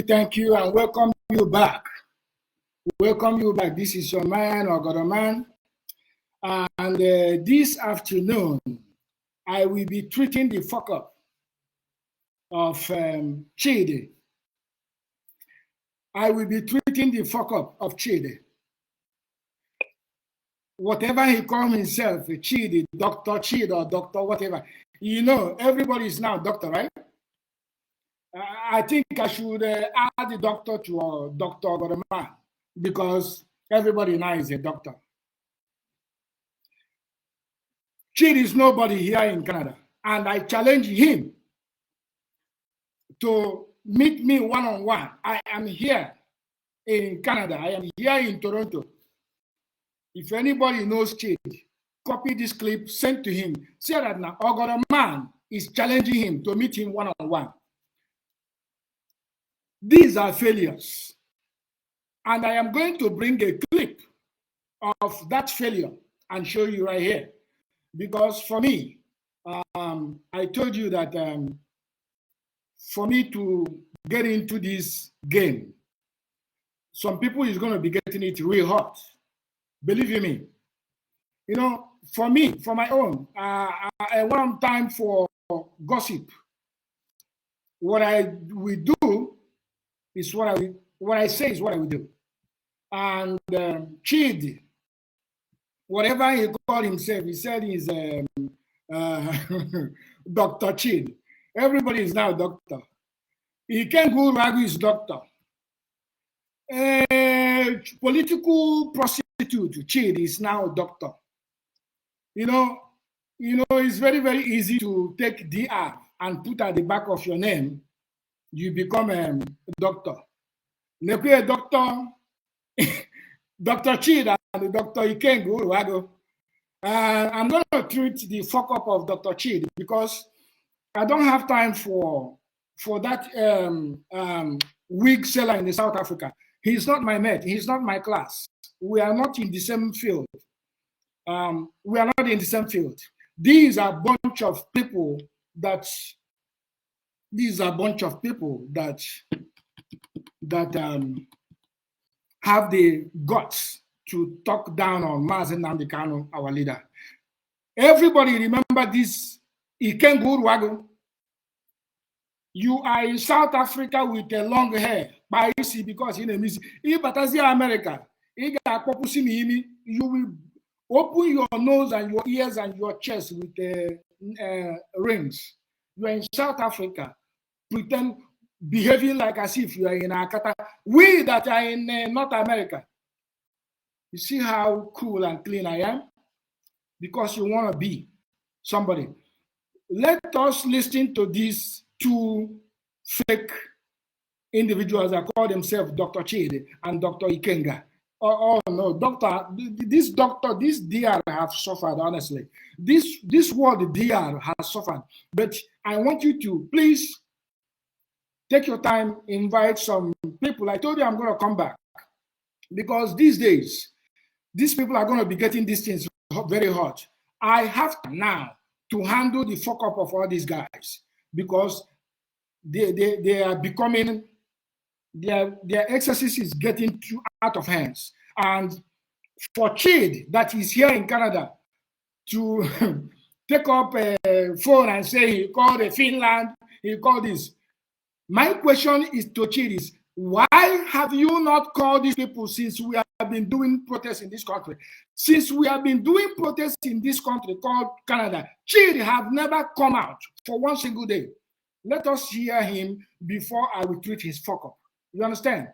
Thank you, and welcome you back. Welcome you back. This is your man, Ogodoman. And this afternoon, I will be treating the fuck up of Chidi. I will be treating the fuck up of Chidi. Whatever he calls himself, Chidi, Dr. Chidi or Doctor whatever. You know, everybody is now doctor, right? I think I should add the doctor to Dr. Ogodoman. because everybody now is a doctor. Chid is nobody here in Canada, and I challenge him to meet me one-on-one. I am here in Canada. I am here in Toronto. If anybody knows Chid, copy this clip, send to him. Say that now Ogodo man is challenging him to meet him one-on-one. These are failures. And I am going to bring a clip of that failure and show you right here. Because for me, I told you that for me to get into this game, some people is going to be getting it real hot. Believe you me. You know, for me, for my own, I want time for gossip. What I will do is what I say is what I will do. And Chid, whatever he called himself, he said he's Dr. Chid. Everybody is now doctor. He can't go Ragu is doctor. Political prostitute Chid is now doctor. You know, it's very, very easy to take DR and put at the back of your name. You become a doctor. Nekwe doctor, Dr. Chid and Dr. Ikengo Rago. I'm going to treat the fuck up of Dr. Chid because I don't have time for that wig seller in South Africa. He's not my mate. He's not my class. We are not in the same field. We are not in the same field. These are a bunch of people that have the guts to talk down on Mazen Namdekano, our leader. Everybody remember this Ikengo Wago. You are in South Africa with a long hair. Because in America, you will open your nose and your ears and your chest with rings. You are in South Africa, pretend behaving like as if you are in Akata. We that are in North America, you see how cool and clean I am? Because you want to be somebody. Let us listen to these two fake individuals that call themselves Dr. Chid and Dr. Ikenga. Oh no, this DR have suffered, honestly. This word DR has suffered. But I want you to please take your time, invite some people. I told you I'm going to come back. Because these days, these people are going to be getting these things very hot. I have now to handle the fuck up of all these guys because they are becoming, their exercise is getting too out of hands. And for Chid that is here in Canada to take up a phone and say he called Finland, he called this. My question is to Chid is, why have you not called these people since we have been doing protests in this country? Since we have been doing protests in this country called Canada, Chid have never come out for one single day. Let us hear him before I will treat his fuck up. You understand?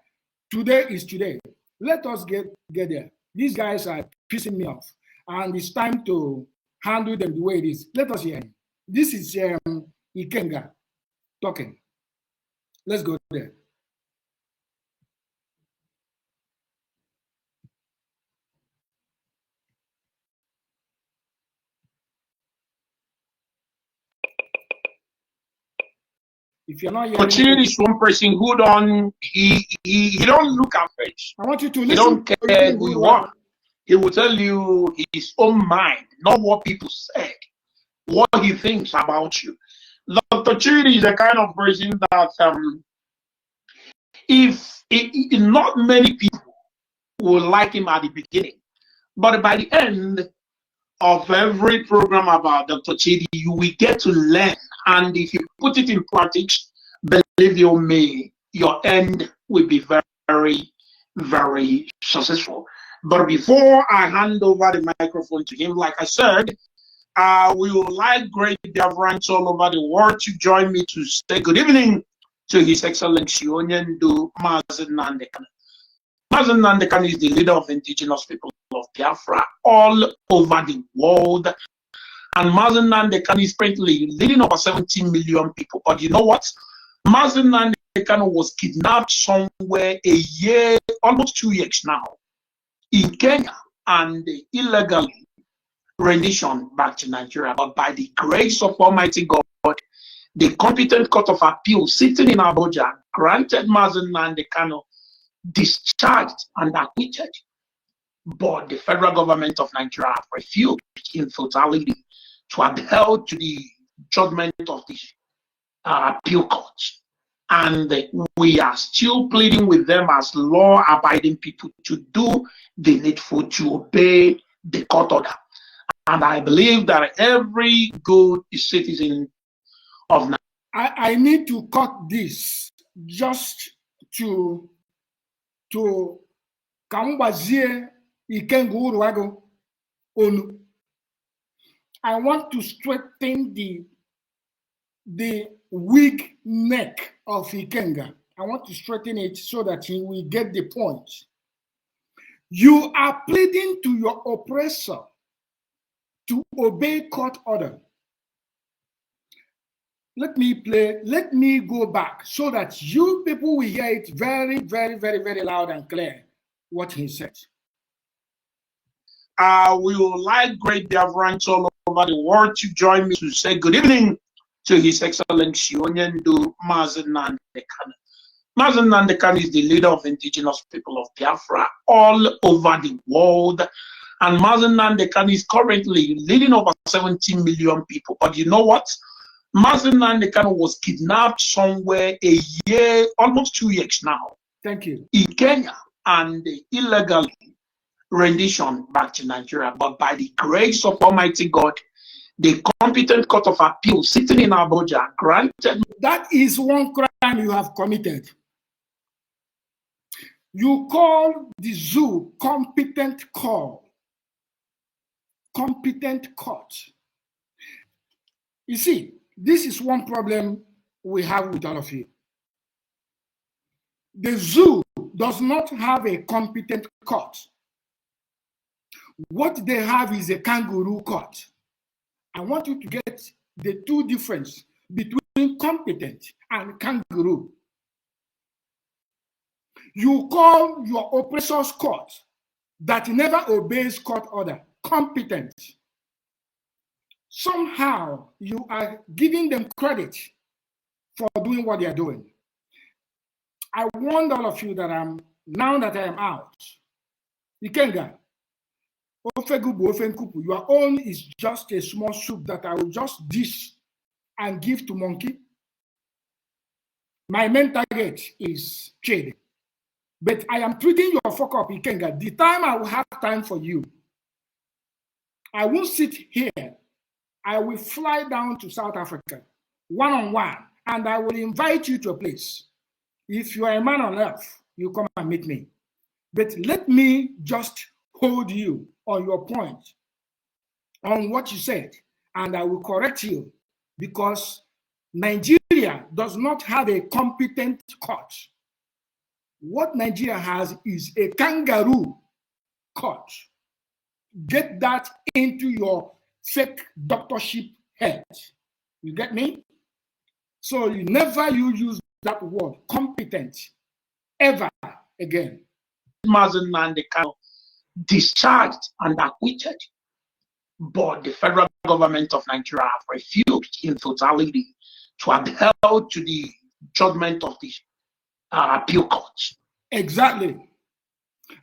Today is today. Let us get there. These guys are pissing me off. And it's time to handle them the way it is. Let us hear him. This is Ikenga talking. Let's go there. If you're not But Chid is one person who don't look at face. I want you to listen. He don't care who you are. He will tell you his own mind, not what people say, what he thinks about you. Dr. Chid is the kind of person that not many people will like him at the beginning, but by the end of every program about Dr. Chidi, you will get to learn. And if you put it in practice, believe you me, your end will be very, very successful. But before I hand over the microphone to him, like I said, we would like great Biafrans all over the world to join me to say good evening to His Excellency Onyendu Mazen Nandekana. Mazen Nandekan is the leader of indigenous people of Biafra all over the world. And Mazen Nandekan is currently leading over 17 million people. But you know what? Mazen Nandekan was kidnapped somewhere a year, almost 2 years now, in Kenya, and illegally rendition back to Nigeria. But by the grace of Almighty God, the competent court of appeal sitting in Abuja granted Mazen Nandekan discharged and acquitted. But the federal government of Nigeria refused in totality to adhere to the judgment of the appeal court. And we are still pleading with them as law-abiding people to do the needful, to obey the court order. And I believe that every good citizen of Nigeria. I need to cut this just to Kambazie Ikengu Uruago Onu. I want to straighten the weak neck of Ikenga. I want to straighten it so that he will get the point. You are pleading to your oppressor to obey court order. Let me go back so that you people will hear it very, very, very, very loud and clear what he said. We would like great Biafrans all over the world to join me to say good evening to His Excellency Onyendu Mazen Nandekan. Mazen Nandekan is the leader of indigenous people of Biafra all over the world. And Mazen Nandekan is currently leading over 17 million people. But you know what? Mazen Nandekan was kidnapped somewhere a year, almost 2 years now. Thank you. In Kenya, and illegally rendition back to Nigeria. But by the grace of Almighty God, the competent court of appeal sitting in Abuja granted. That is one crime you have committed. You call the zoo competent court. Competent court. You see, this is one problem we have with all of you. The zoo does not have a competent court. What they have is a kangaroo court. I want you to get the two difference between competent and kangaroo. You call your oppressor's court that never obeys court order competent. Somehow you are giving them credit for doing what they are doing. I warned all of you that now that I am out, Ikenga, your own is just a small soup that I will just dish and give to monkey. My main target is trade. But I am treating your fuck up, Ikenga. The time I will have time for you, I won't sit here. I will fly down to South Africa, one-on-one, and I will invite you to a place. If you are a man on earth, you come and meet me. But let me just hold you on your point, on what you said, and I will correct you, because Nigeria does not have a competent court. What Nigeria has is a kangaroo court. Get that into your fake doctorship head. You get me? So you never use that word, competent, ever again. Mazen Nandekan discharged and acquitted, but the federal government of Nigeria refused in totality to adhere to the judgment of the appeal court. Exactly.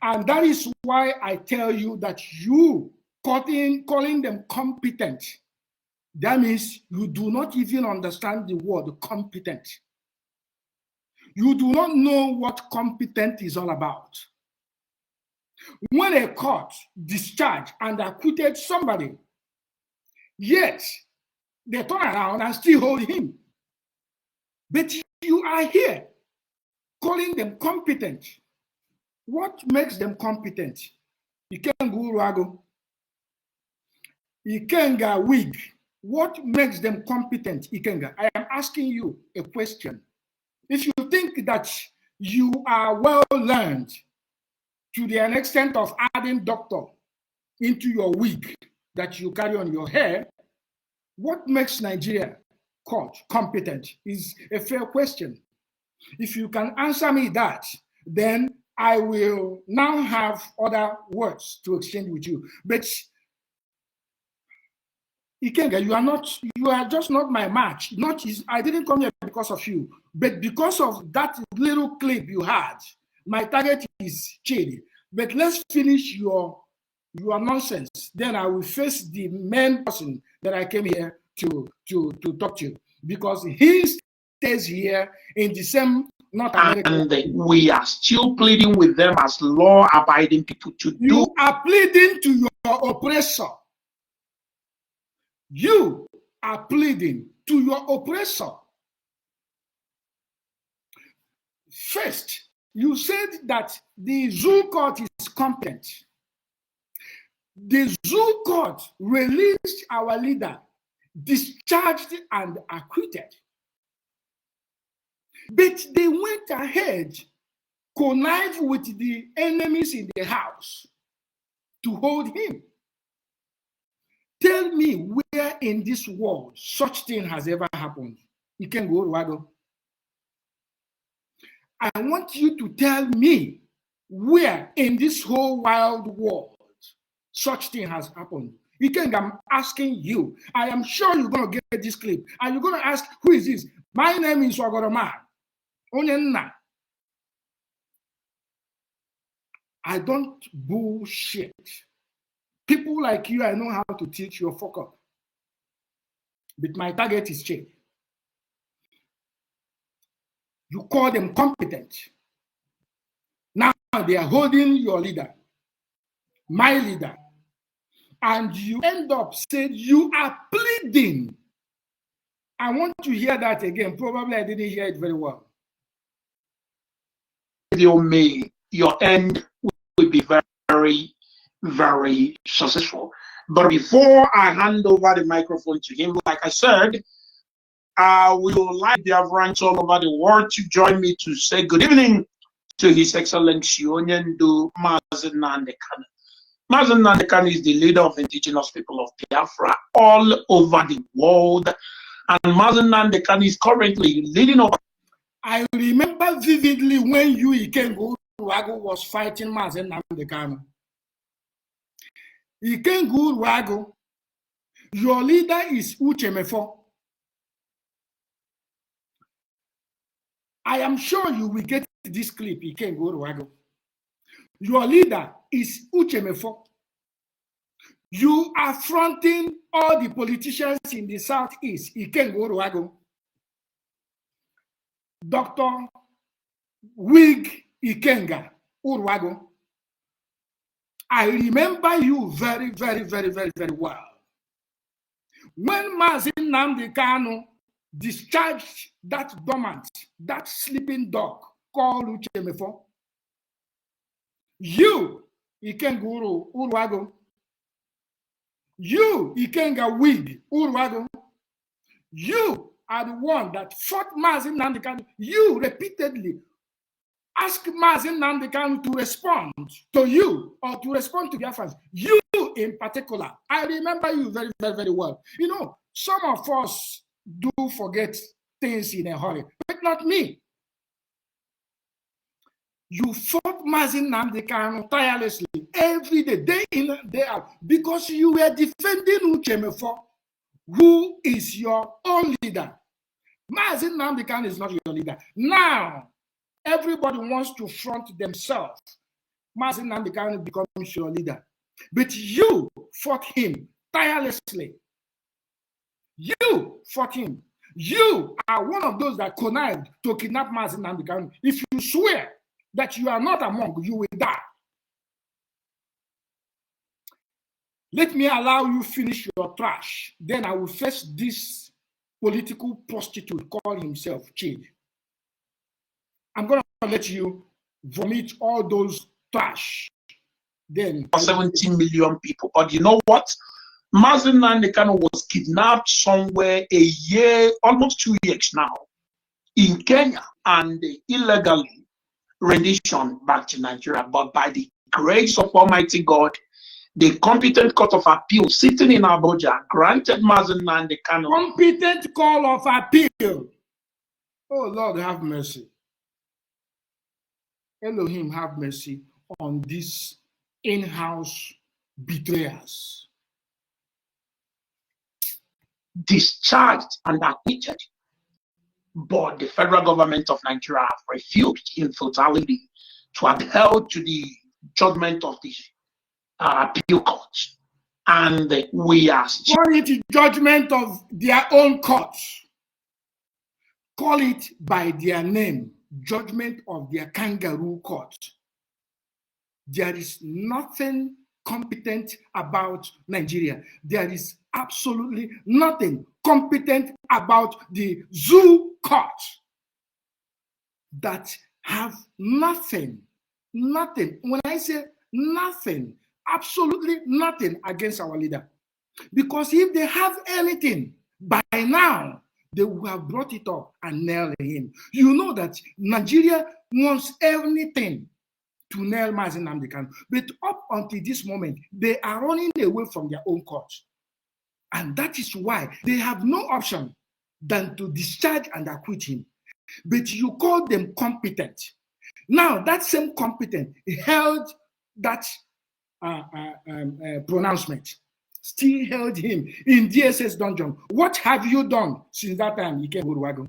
And that is why I tell you that you calling them competent, that means you do not even understand the word competent. You do not know what competent is all about. When a court discharged and acquitted somebody, yet they turn around and still hold him. But you are here calling them competent. What makes them competent? Ikenga Uruago. Ikenga Wig. What makes them competent, Ikenga? I am asking you a question. If you think that you are well learned, to the extent of adding doctor into your wig that you carry on your hair, what makes Nigeria court competent is a fair question. If you can answer me that, then I will now have other words to exchange with you. But Ikenga, you are just not my match. I didn't come here because of you, but because of that little clip you had. My target is Chidi. But let's finish your nonsense. Then I will face the main person that I came here to talk to, because he stays here in the same North America. And we are still pleading with them as law-abiding people to do. You are pleading to your oppressor. You are pleading to your oppressor. First, you said that the zoo court is competent. The zoo court released our leader, discharged and acquitted. But they went ahead, connived with the enemies in the house to hold him. Tell me where in this world such thing has ever happened. You can go, Wago. I want you to tell me where in this whole wild world such thing has happened. I'm asking you. I am sure you're going to get this clip. And you're going to ask, who is this? My name is Wagoroma. Onyenna. I don't bullshit. People like you, I know how to teach you, fuck up. But my target is change. You call them competent. Now they are holding your leader, my leader. And you end up saying you are pleading. I want to hear that again. Probably I didn't hear it very well. Your end will be very, very successful. But before I hand over the microphone to him, like I said, we would like Biafrans all over the world to join me to say good evening to His Excellency Onyendu Mazen Nnamdi Kanu. Mazen Nnamdi Kanu is the leader of indigenous people of Biafra all over the world. And Mazen Nnamdi Kanu is currently leading over. I remember vividly when you, Ikenga Uduagwu, was fighting Mazen Nnamdi Kanu. Ikenga Uduagwu, your leader is Uchemefo. I am sure you will get this clip, Ikenga Uduagwu. Your leader is Uchemefo. You are fronting all the politicians in the Southeast, Ikenga Uduagwu. Dr. Wig Ikenga Uduagwu. I remember you very, very, very, very, very well. When Mazen Nnamdi Kanu discharged that dormant, that sleeping dog called Uchemefo, you, Ikenga Uduagwu, you, Ikenga Wig Uduagwu, you are the one that fought Mazen Nnamdi Kanu. You repeatedly ask Mazen Nnamdi Kanu to respond to you or to respond to Biafrans. You in particular, I remember you very, very, very well. You know, some of us do forget things in a hurry, but not me. You fought Mazen Nnamdi Kanu tirelessly every day, day in, day out, because you were defending Uchemefo, who is your own leader. Mazen Nnamdi Kanu is not your leader. Now, everybody wants to front themselves. Mazen Nnamdi Kanu becomes your leader. But you fought him tirelessly. You fought him. You are one of those that connived to kidnap Mazen Nnamdi Kanu. If you swear that you are not among, you will die. Let me allow you finish your trash. Then I will face this political prostitute call himself Chid. I'm going to let you vomit all those trash. Then 17 million people. But you know what? Mazen Nnamdi Kanu was kidnapped somewhere a year, almost 2 years now, in Kenya, and illegally rendition back to Nigeria. But by the grace of Almighty God, the competent court of appeal sitting in Abuja granted Mazen Nnamdi Kanu competent call of appeal. Oh Lord, have mercy. Elohim, have mercy on these in-house betrayers. Discharged and acquitted, but the federal government of Nigeria have refused in totality to adhere to the judgment of the appeal court, and we are call it judgment of their own court. Call it by their name, judgment of their kangaroo court. There is nothing competent about Nigeria. There is absolutely nothing competent about the zoo court that have nothing. When I say nothing, absolutely nothing against our leader. Because if they have anything, by now, they would have brought it up and nailed him. You know that Nigeria wants anything to nail Mazen Nnamdi Kanu. But up until this moment, they are running away from their own court. And that is why they have no option than to discharge and acquit him. But you call them competent. Now, that same competent held that pronouncement, still held him in DSS dungeon. What have you done since that time, Ike Hurwago?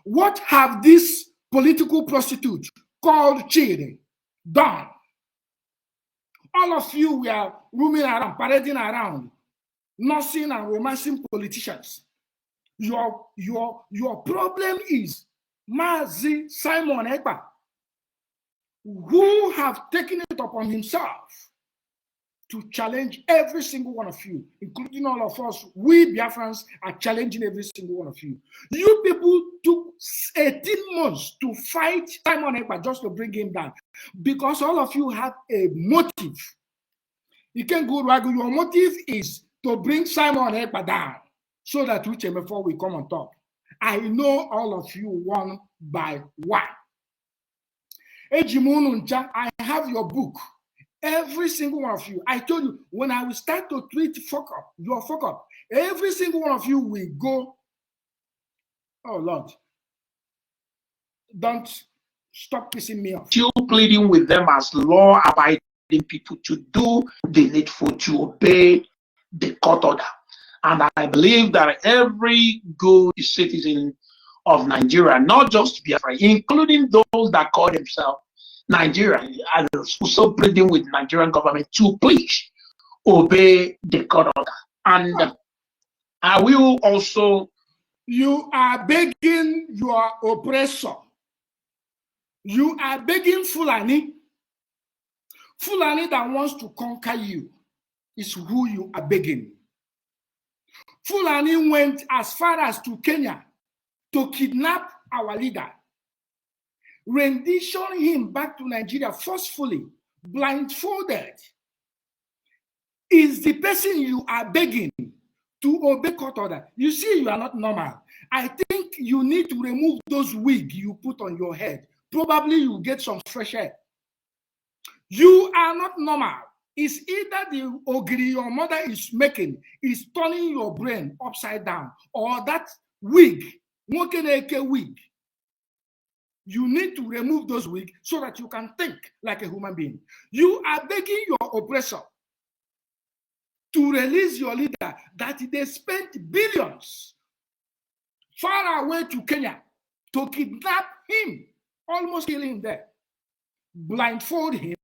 What have this political prostitute called Chidi done? All of you were roaming around, parading around, nursing and romancing politicians. Your problem is Mazi Simon Ekpa, who have taken it upon himself to challenge every single one of you, including all of us. We Biafrans are challenging every single one of you. You people took 18 months to fight Simon Ekpa just to bring him down, because all of you have a motive. You can go Ragu. Your motive is to bring Simon Ekpa down so that before we come on top. I know all of you one by one. I have your book. Every single one of you. I told you, when I will start to tweet fuck up, your fuck up, every single one of you will go, oh Lord, don't stop pissing me off. Still pleading with them as law-abiding people to do the needful, to obey the court order. And I believe that every good citizen of Nigeria, not just Biafra, including those that call themselves Nigerian, are also pleading with Nigerian government to please obey the court order. And I will also... You are begging your oppressor. You are begging Fulani. Fulani that wants to conquer you is who you are begging. Fulani went as far as to Kenya to kidnap our leader, rendition him back to Nigeria forcefully, blindfolded. Is the person you are begging to obey court order. You see, you are not normal. I think you need to remove those wigs you put on your head. Probably you get some fresh air. You are not normal. It's either the ogiri your mother is making is turning your brain upside down, or that wig, Mokeneke wig. You need to remove those wigs so that you can think like a human being. You are begging your oppressor to release your leader that they spent billions far away to Kenya to kidnap him, almost kill him there, blindfold him,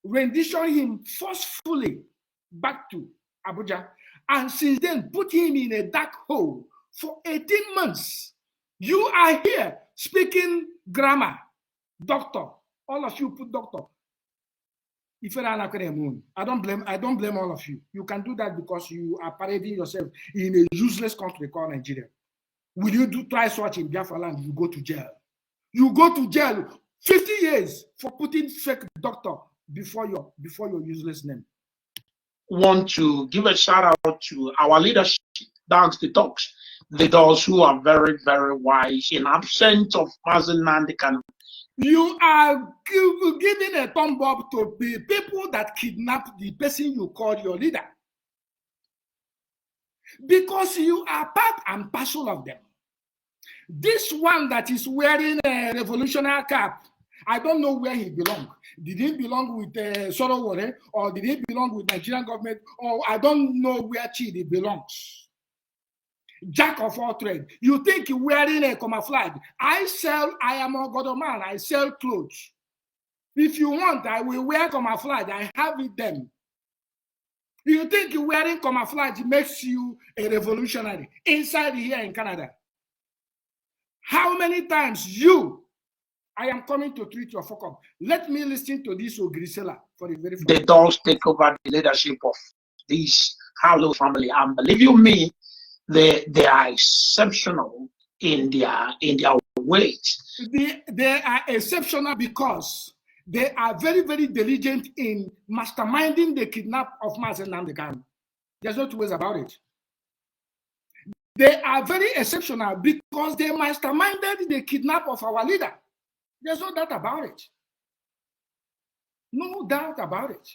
rendition him forcefully back to Abuja, and since then put him in a dark hole for 18 months. You are here speaking grammar, doctor. All of you put doctor. I don't blame all of you. You can do that because you are parading yourself in a useless country called Nigeria. Will you try such in Biafra land? You go to jail. You go to jail 50 years for putting fake doctor before your useless name. Want to give a shout out to our leadership, that's the talks, those who are very, very wise. In absence of Mazen Nnamdi Kanu, You are giving a thumb up to the people that kidnapped the person you call your leader. Because you are part and parcel of them. This one that is wearing a revolutionary cap, I don't know where he belongs. Did he belong with Sorowore, or did he belong with Nigerian government, or I don't know where Chidi belongs. Jack of all trades. You think you're wearing a camouflage? I am a god man. I sell clothes. If you want, I will wear camouflage. I have it then. You think you're wearing camouflage makes you a revolutionary inside here in Canada? How many times I am coming to treat your fuck up. Let me listen to this Ogrisela for the very first They don't take over the leadership of this Harlow family. And believe you me, they are exceptional in their ways. They are exceptional because they are very, very diligent in masterminding the kidnap of Mazen Namdekan. There's no two ways about it. They are very exceptional because they masterminded the kidnap of our leader. There's no doubt about it. No doubt about it.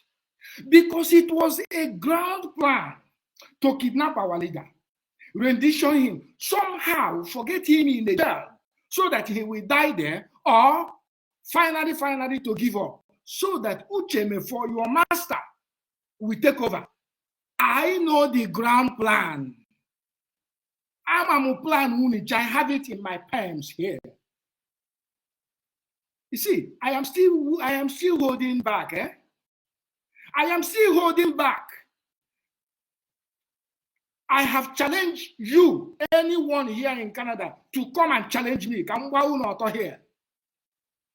Because it was a grand plan to kidnap our leader, rendition him, somehow forget him in the jail so that he will die there, or finally to give up so that Ucheme, for your master, will take over. I know the grand plan. I'm a plan unit. I have it in my palms here. You see, I am still holding back. I am still holding back. I have challenged you, anyone here in Canada, to come and challenge me. Here.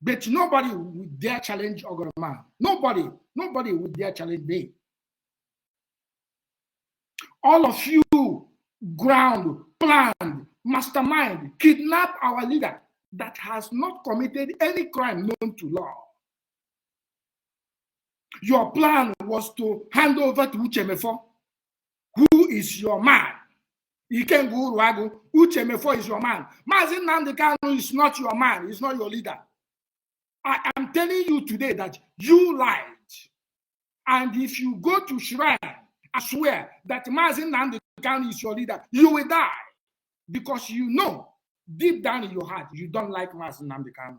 But nobody would dare challenge Ogorman. Nobody would dare challenge me. All of you ground, planned, mastermind, kidnap our leader that has not committed any crime known to law. Your plan was to hand over to Uchemefo, who is your man. Ikengu Uruagu, Uchemefo is your man. Mazin Namdekanu is not your man, he's not your leader. I am telling you today that you lied. And if you go to Shrine, I swear that Mazin Namdekanu is your leader, you will die. Because you know, deep down in your heart, you don't like Mazin Namdekanu.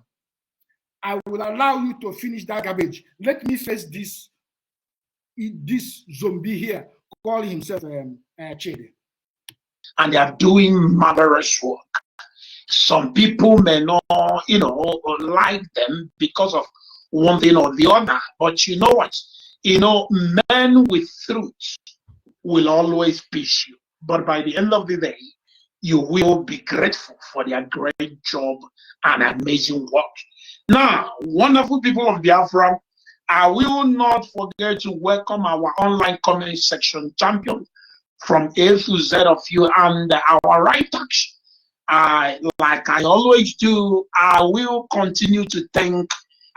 I will allow you to finish that garbage. Let me face this zombie here, call himself Chede. And they are doing marvelous work. Some people may not, like them because of one thing or the other. But you know what? Men with truth will always please you. But by the end of the day, you will be grateful for their great job and amazing work. Now, wonderful people of Biafra, I will not forget to welcome our online comment section champion from A to Z of you and our writers. Like I always do, I will continue to thank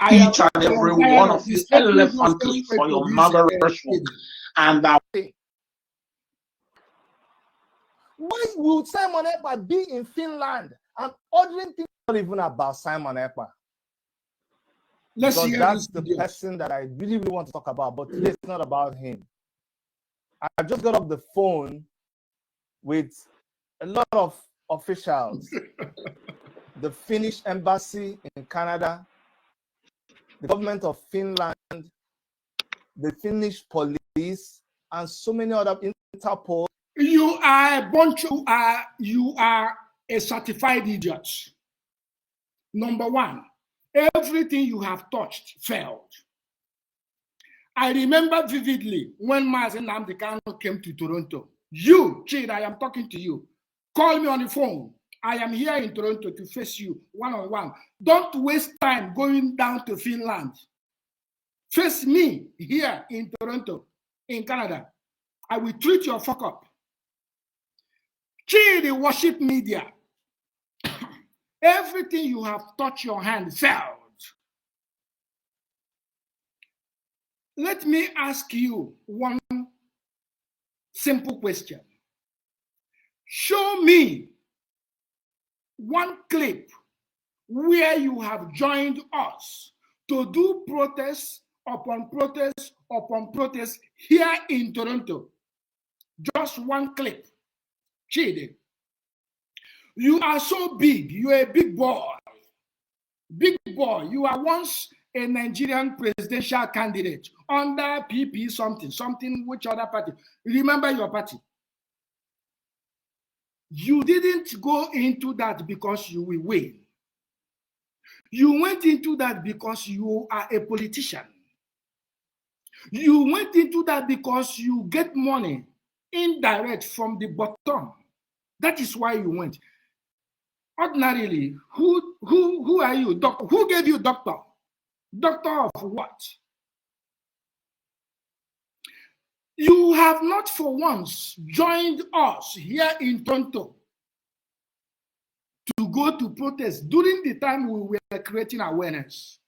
each and every one of you elephantly for your marvelous work. And why would Simon Ekpa be in Finland and ordering things not even about Simon Ekpa? Because that's the person that I really want to talk about, but today it's not about him. I just got off the phone with a lot of officials, the Finnish embassy in Canada, the government of Finland, the Finnish police, and so many other Interpol. You are a bunch of, you are a certified idiot. Number one, everything you have touched failed. I remember vividly when Mazen Namdekanu came to Toronto. You, Chid, I am talking to you. Call me on the phone. I am here in Toronto to face you one-on-one. Don't waste time going down to Finland. Face me here in Toronto, in Canada. I will treat your fuck up. Chid, worship media. Everything you have touched your hand failed. Let me ask you one simple question. Show me one clip where you have joined us to do protests upon protests upon protests here in Toronto. Just one clip. Chidi, you are so big. You are a big boy. Big boy. You are once a Nigerian presidential candidate under PP something, which other party? Remember your party. You didn't go into that because you will win. You went into that because you are a politician. You went into that because you get money indirect from the bottom. That is why you went. Ordinarily, who are you? Doctor? Who gave you doctor? Doctor of what? You have not for once joined us here in Toronto to go to protest during the time we were creating awareness.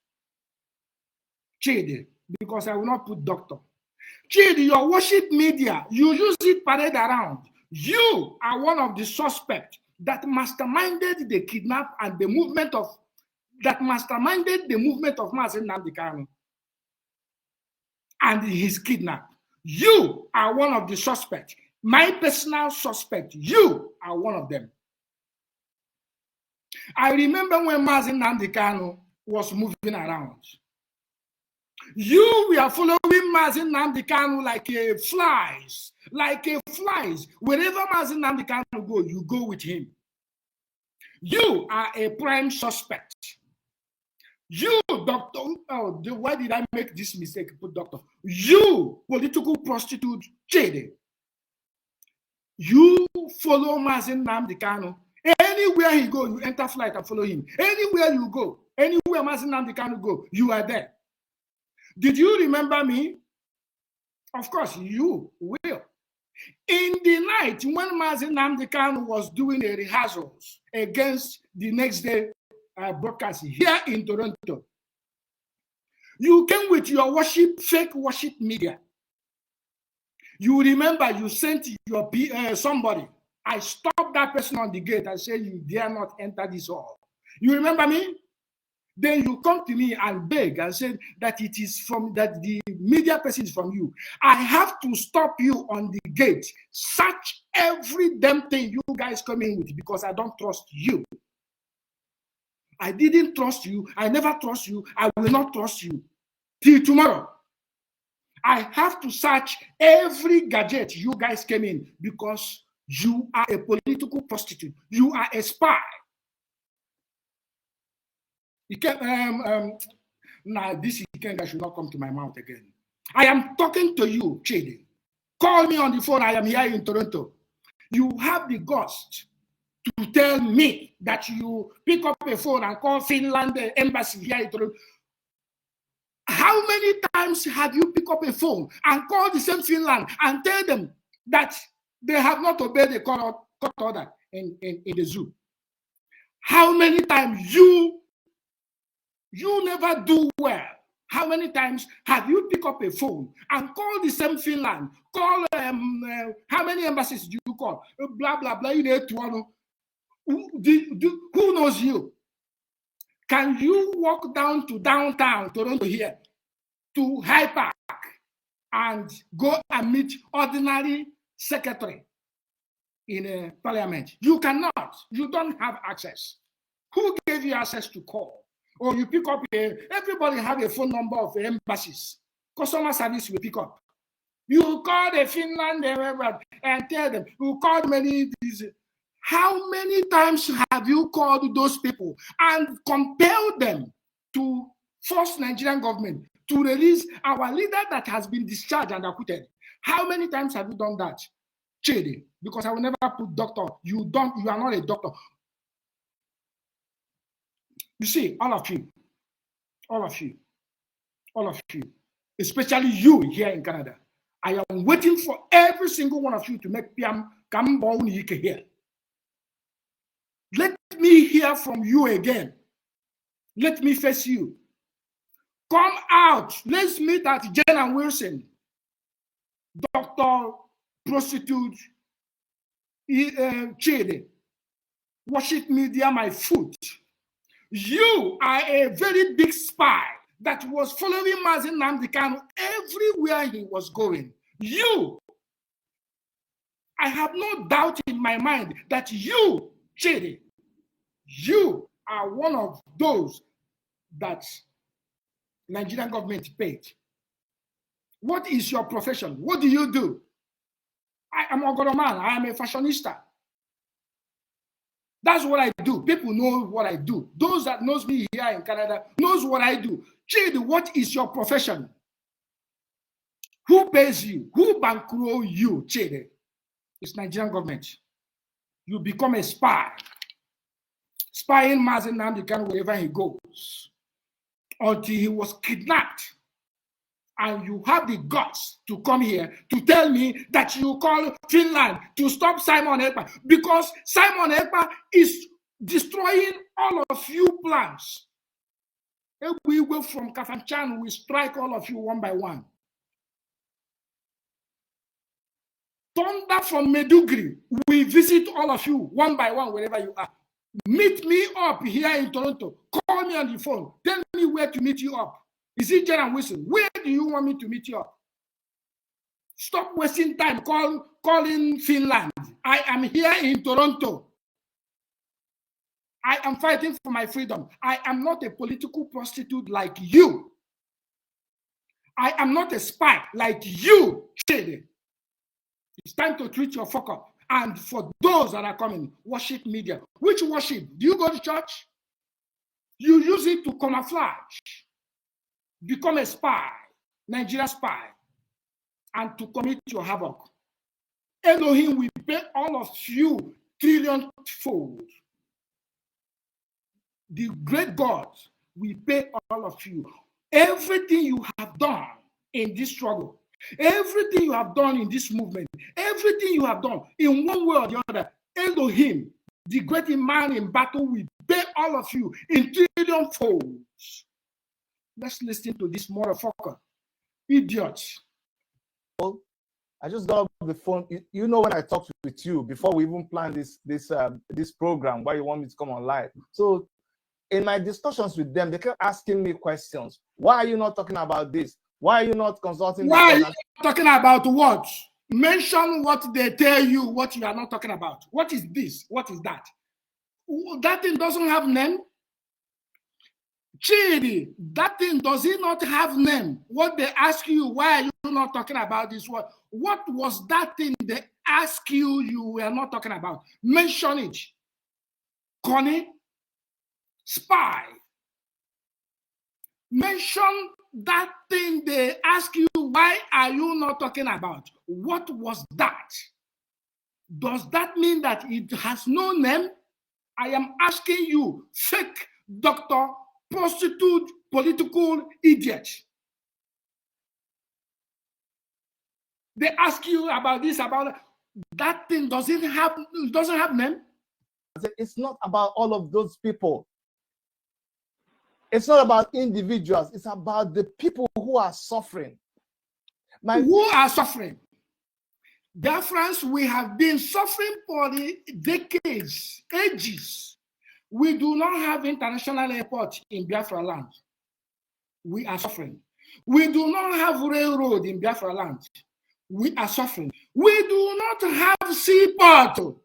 Chidi, because I will not put doctor. Chidi, your worship media, you use it parade around. You are one of the suspects that masterminded the kidnap and the movement of Mazi Nnamdi Kanu and his kidnap. You are one of the suspects. My personal suspect, you are one of them. I remember when Mazi Nnamdi Kanu was moving around. You were following Mazi Nnamdi Kanu like a flies. Wherever Mazi Nnamdi Kanu go, you go with him. You are a prime suspect. You, doctor, why did I make this mistake? Put doctor. You, political prostitute, Chidi. You follow Mazi Nnamdi Kanu. Anywhere he go, you enter flight and follow him. Anywhere you go, anywhere Mazi Nnamdi Kanu go, you are there. Did you remember me? Of course, you will. In the night when Mazi Nnamdi Kanu was doing a rehearsals against the next day broadcast here in Toronto, you came with your fake worship media. You remember you sent your somebody. I stopped that person on the gate and said, you dare not enter this hall. You remember me? Then you come to me and beg and say that it is that the media person is from you. I have to stop you on the gate. Search every damn thing you guys come in with because I don't trust you. I didn't trust you. I never trust you. I will not trust you till tomorrow. I have to search every gadget you guys came in because you are a political prostitute. You are a spy. You can this Ikenga should not come to my mouth again. I am talking to you, Chidi. Call me on the phone. I am here in Toronto. You have the guts to tell me that you pick up a phone and call Finland embassy here in Toronto. How many times have you picked up a phone and called the same Finland and tell them that they have not obeyed the court order in the zoo? How many times you never do well? How many times have you picked up a phone and called the same Finland? Call how many embassies do you call? Blah blah blah. Who knows you? Can you walk down to downtown Toronto here to High Park and go and meet ordinary secretary in a parliament? You cannot. You don't have access. Who gave you access to call? Or you pick up everybody have a phone number of embassies. Customer service will pick up. You call the Finland and tell them. You called many. How many times have you called those people and compelled them to force Nigerian government to release our leader that has been discharged and acquitted? How many times have you done that, Chidi? Because I will never put doctor. You are not a doctor. You see, all of you, especially you here in Canada, I am waiting for every single one of you to make Piam Kambonike here. Let me hear from you again. Let me face you. Come out. Let's meet at Jen and Wilson. Dr. Prostitute Chidi. Worship media, my foot. You are a very big spy that was following Mazi Nnamdi Kanu everywhere he was going. You, I have no doubt in my mind that you, Chidi, you are one of those that Nigerian government paid. What is your profession? What do you do? I am a man. I am a fashionista. That's what I do. People know what I do. Those that knows me here in Canada knows what I do. Chidi, what is your profession? Who pays you? Who bankroll you, Chidi? It's Nigerian government. You become a spy. Spying Mazi Nnamdi Kanu wherever he goes. Until he was kidnapped. And you have the guts to come here to tell me that you call Finland to stop Simon Ekpa because Simon Ekpa is destroying all of you plans. If we go from Kafanchan, we strike all of you one by one. Thunder from Medugri, we visit all of you one by one wherever you are. Meet me up here in Toronto. Call me on the phone. Tell me where to meet you up. Is it Jen and Wilson? Where do you want me to meet you up? Stop wasting time calling Finland. I am here in Toronto. I am fighting for my freedom. I am not a political prostitute like you. I am not a spy like you, Chidi. It's time to treat your fuck up. And for those that are coming, worship media. Which worship? Do you go to church? You use it to camouflage. Become a spy, Nigeria spy, and to commit your havoc. Elohim will pay all of you trillion-fold. The great God will pay all of you. Everything you have done in this struggle, everything you have done in this movement, everything you have done in one way or the other, Elohim, the great man in battle, will pay all of you in trillion-folds. Let's listen to this motherfucker. Idiots. Well, I just got off the phone. You know when I talked with you before we even planned this program, why you want me to come on live. So in my discussions with them, they kept asking me questions. Why are you not talking about this? Why are you not consulting? Why are you talking about what? Mention what they tell you, what you are not talking about. What is this? What is that? That thing doesn't have name. Chidi, that thing, does it not have name? What they ask you, why are you not talking about this? What was that thing they ask you, you were not talking about? Mention it. Connie, spy. Mention that thing they ask you, why are you not talking about? What was that? Does that mean that it has no name? I am asking you, fake doctor, prostitute, political idiot. They ask you about this, about that thing. Doesn't have name. It's not about all of those people. It's not about individuals. It's about the people who are suffering. Who are suffering? Biafrans, we have been suffering for the decades, ages. We do not have international airport in Biafra land. We are suffering. We do not have railroad in Biafra land. We are suffering. We do not have seaport.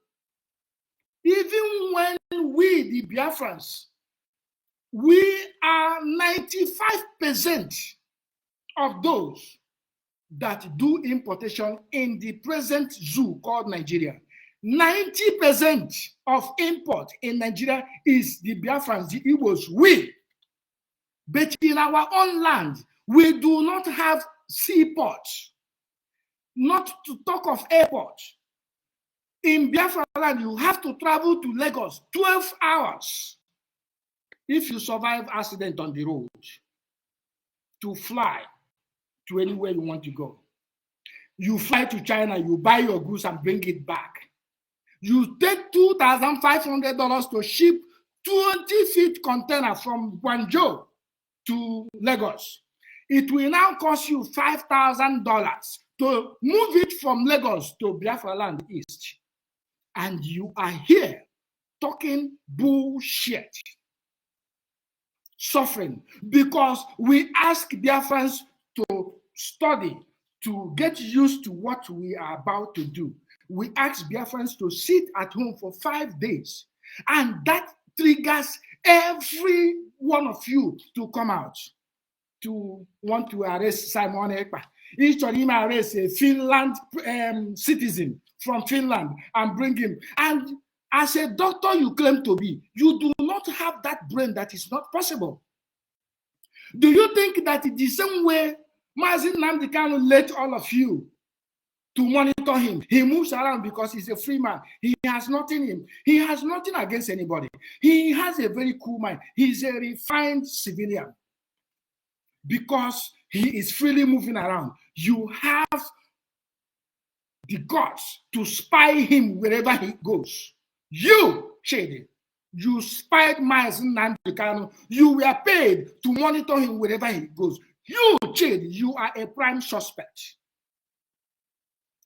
Even when we, the Biafrans, we are 95% of those that do importation in the present zoo called Nigeria. 90% of import in Nigeria is the Biafrans, the Igbos, we. But in our own land, we do not have seaports, not to talk of airports. In Biafra land, you have to travel to Lagos 12 hours if you survive accident on the road to fly to anywhere you want to go. You fly to China, you buy your goods and bring it back. You take $2,500 to ship 20-feet container from Guangzhou to Lagos. It will now cost you $5,000 to move it from Lagos to Biafra land east. And you are here talking bullshit. suffering because we ask Biafrans to study, to get used to what we are about to do. We ask Biafrans to sit at home for 5 days, and that triggers every one of you to come out to want to arrest Simon Ekpa. Each of him arrest a Finland citizen from Finland and bring him. And as a doctor you claim to be, you do not have that brain. That is not possible. Do you think that the same way Mazi Nnamdi Kanu let all of you to monitor him? He moves around because he's a free man. He has nothing in him. He has nothing against anybody. He has a very cool mind. He's a refined civilian. Because he is freely moving around, you have the guts to spy him wherever he goes. You, Chidi, you spied Mazi Nnamdi Kanu. You were paid to monitor him wherever he goes. You, Chidi, you are a prime suspect.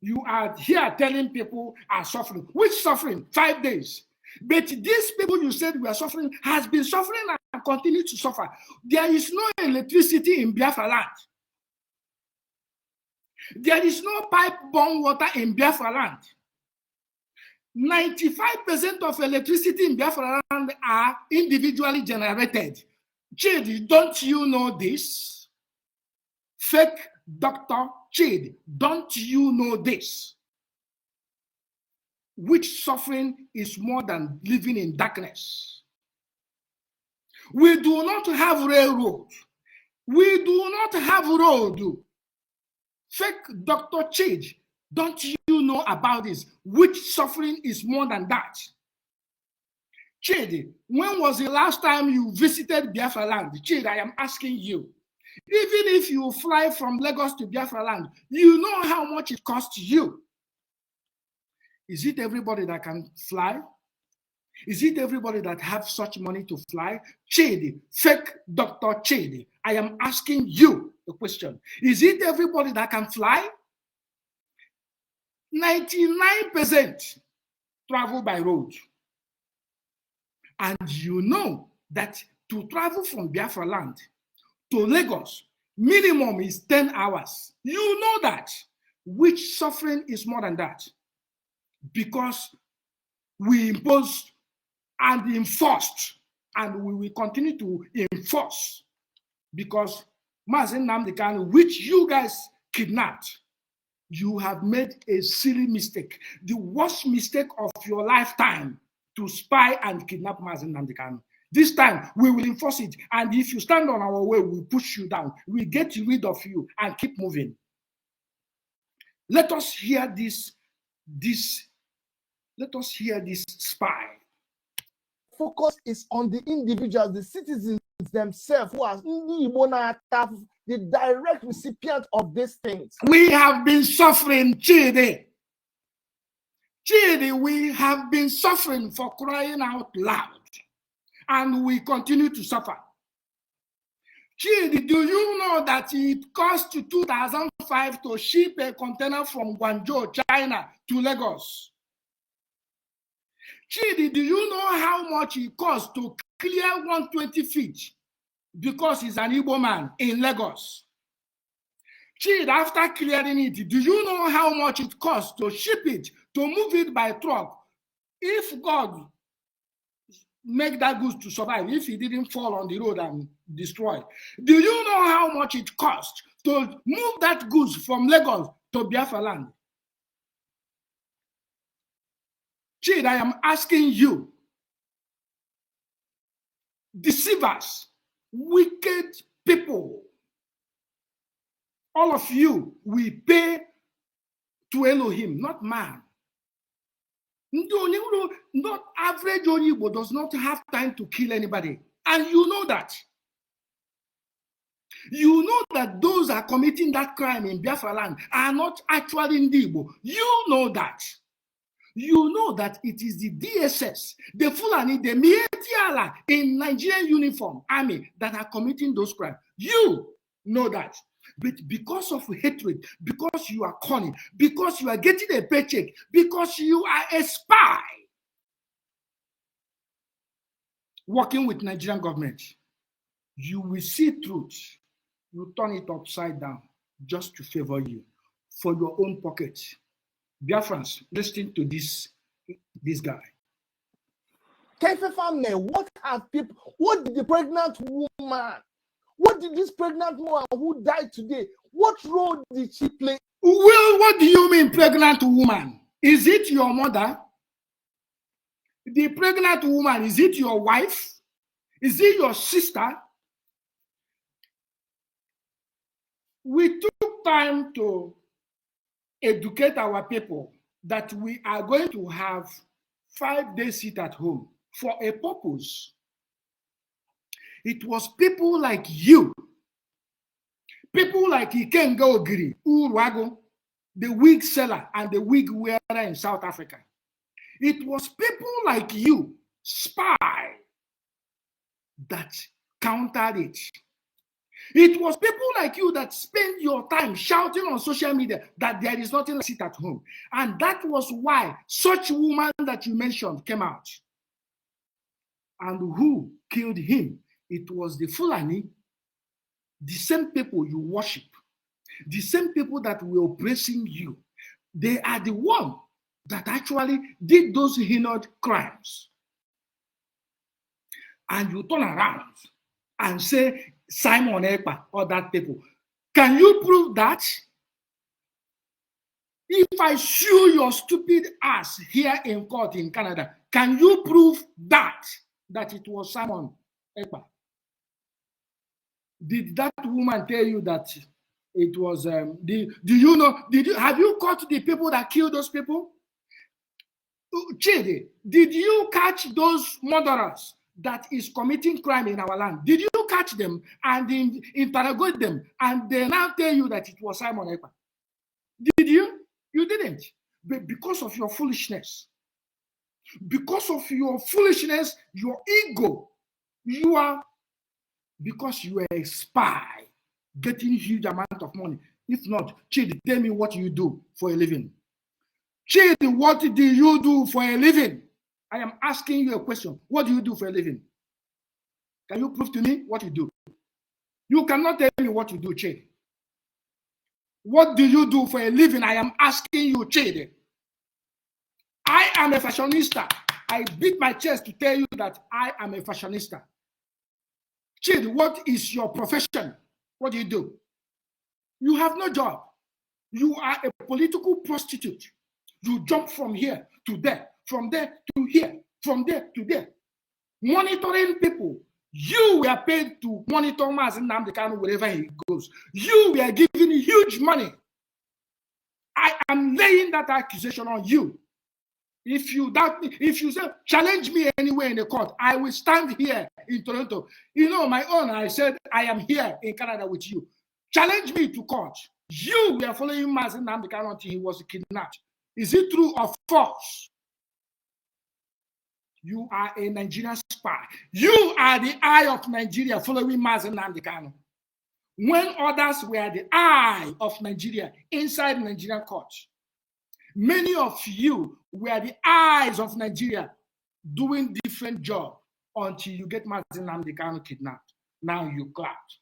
You are here telling people are suffering. Which suffering? 5 days. But these people you said were suffering has been suffering and continue to suffer. There is no electricity in Biafra land. There is no pipe-borne water in Biafra land. 95% of electricity in Biafra land are individually generated. Chidi, don't you know this? Fake Dr. Chidi, don't you know this? Which suffering is more than living in darkness? We do not have railroad. We do not have road. Fake Dr. Chidi, don't you know about this? Which suffering is more than that? Chidi, when was the last time you visited Biafra land? Chidi, I am asking you. Even if you fly from Lagos to Biafra land, you know how much it costs you. Is it everybody that can fly? Is it everybody that have such money to fly? Chidi, fake Dr. Chidi, I am asking you a question. Is it everybody that can fly? 99% travel by road. And you know that to travel from Biafra land to Lagos, minimum is 10 hours. You know that. Which suffering is more than that? Because we imposed and enforced, and we will continue to enforce, because Mazi Nnamdi Kanu, which you guys kidnapped, you have made a silly mistake, the worst mistake of your lifetime, to spy and kidnap Mazi Nnamdi Kanu. This time we will enforce it, and if you stand on our way, we'll push you down. We get rid of you and keep moving. Let us hear this spy. Focus is on the individuals, the citizens themselves, who are the direct recipient of these things. We have been suffering, Chidi. Chidi, we have been suffering for crying out loud, and we continue to suffer. Chidi, do you know that it cost 2005 to ship a container from Guangzhou, China to Lagos? Chidi, do you know how much it costs to clear 120 feet because he's an Igbo man in Lagos? Chidi, after clearing it, do you know how much it costs to ship it, to move it by truck? If God make that goods to survive, if he didn't fall on the road and destroy, do you know how much it costs to move that goods from Lagos to Biafra land? Chidi, I am asking you, deceivers, wicked people, all of you, we pay to Elohim, not man. Not average Igbo does not have time to kill anybody. And you know that. You know that those are committing that crime in Biafra land are not actually Igbo. You know that. You know that it is the DSS, the Fulani, the Mietiala in Nigerian uniform army that are committing those crimes. You know that. But because of hatred, because you are cunning, because you are getting a paycheck, because you are a spy working with Nigerian government, you will see truth. You turn it upside down just to favor you for your own pocket. Biafrans, listen to this guy. What did the pregnant woman, what did this pregnant woman who died today, what role did she play? Well, what do you mean pregnant woman? Is it your mother? The pregnant woman, is it your wife? Is it your sister? We took time to educate our people that we are going to have 5-day sit at home for a purpose. It was people like you, people like Ikenga Ogiri, Urwago, the wig seller and the wig wearer in South Africa. It was people like you, spy, that countered it. It was people like you that spend your time shouting on social media that there is nothing like sit at home. And that was why such woman that you mentioned came out. And who killed him? It was the Fulani, the same people you worship, the same people that were oppressing you. They are the one that actually did those heinous crimes. And you turn around and say, Simon Ekpa or that people. Can you prove that? If I sue your stupid ass here in court in Canada, can you prove that it was Simon Ekpa? Did that woman tell you that it was, have you caught the people that killed those people? Chidi, did you catch those murderers that is committing crime in our land? Did you catch them and interrogate them and they now tell you that it was Simon Ekpa? Did you? You didn't. But because of your foolishness, your ego, because you are a spy getting huge amount of money. If not, Chidi, tell me what you do for a living. Chidi, what do you do for a living? I am asking you a question. What do you do for a living? Can you prove to me what you do? You cannot tell me what you do, Chidi. What do you do for a living? I am asking you, Chidi. I am a fashionista. I beat my chest to tell you that I am a fashionista. Chidi, what is your profession? What do you do? You have no job. You are a political prostitute. You jump from here to there, from there to here, from there to there. Monitoring people. You were paid to monitor Mazi Nnamdi Kanu wherever he goes. You were given huge money. I am laying that accusation on you. If you doubt me, if you say challenge me anywhere in the court, I will stand here in Toronto. You know, my own, I said I am here in Canada with you. Challenge me to court. You were following Mazi Nnamdi Kanu until he was kidnapped. Is it true or false? You are a Nigerian spy. You are the eye of Nigeria following Mazi Nnamdi Kanu. When others were the eye of Nigeria inside Nigerian courts, many of you were the eyes of Nigeria doing different jobs until you get Mazi Nnamdi Kanu kidnapped. Now you clapped.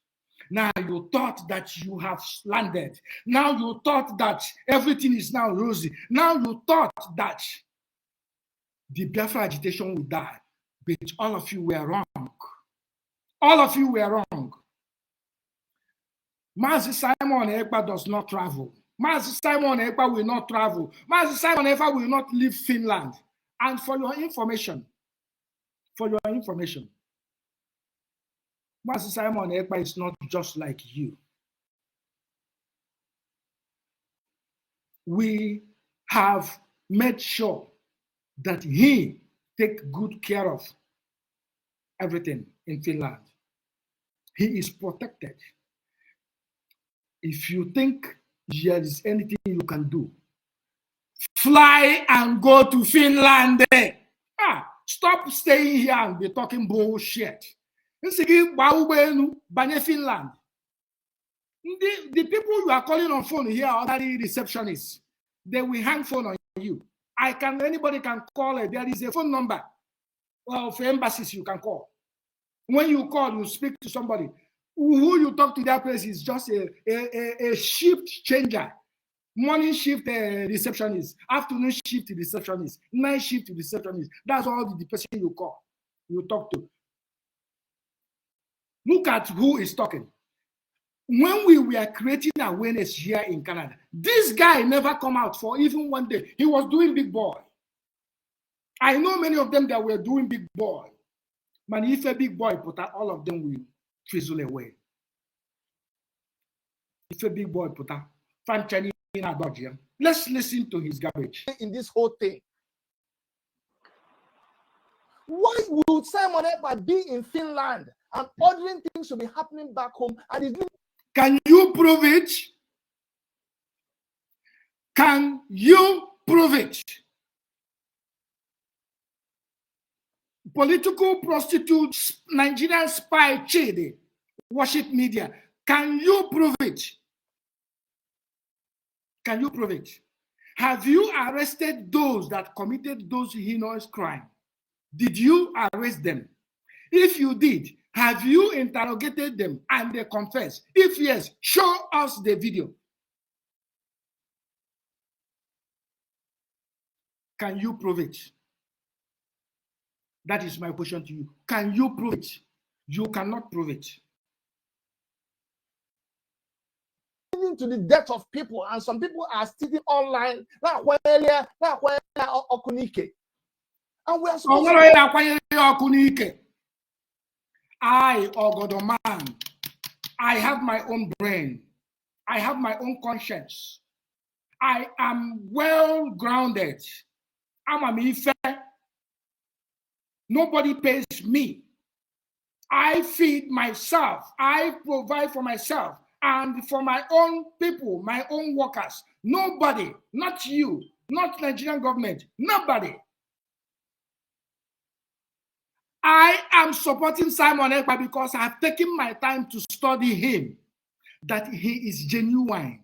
Now you thought that you have landed. Now you thought that everything is now rosy. Now you thought that the Biafra agitation would die. But all of you were wrong. All of you were wrong. Mazi Simon Ekpa does not travel. Mazi Simon Ekpa will not travel. Mazi Simon Ekpa will not leave Finland. And for your information, Mazi Simon Ekpa is not just like you. We have made sure that he take good care of everything in Finland. He is protected. If you think there is anything you can do, fly and go to Finland. Stop staying here and be talking bullshit. Finland. The people you are calling on phone here are already receptionists. They will hang phone on you. Anybody can call it. There is a phone number of embassies you can call. When you call, you speak to somebody. Who you talk to that place is just a shift changer. Morning shift receptionist, afternoon shift receptionist, night shift receptionist. That's all the person you call, you talk to. Look at who is talking. When we were creating awareness here in Canada, this guy never come out for even one day. He was doing big boy. I know many of them that were doing big boy. But if a big boy put out, all of them will fizzle away. If a big boy put out, let's listen to his garbage. In this whole thing, why would Simon Ekpa be in Finland and ordering things to be happening back home? And can you prove it? Can you prove it? Political prostitutes, Nigerian spy Chidi, worship media. Can you prove it? Can you prove it? Have you arrested those that committed those heinous crimes? Did you arrest them? If you did, have you interrogated them and they confess? If yes, show us the video. Can you prove it? That is my question to you. Can you prove it? You cannot prove it. To the death of people, and some people are sitting online. And we are supposed I, Ogodoman, I have my own brain. I have my own conscience. I am well grounded. I'm a Mife. Nobody pays me. I feed myself. I provide for myself and for my own people, my own workers. Nobody, not you, not Nigerian government, nobody. I am supporting Simon Ekpa because I have taken my time to study him, that he is genuine.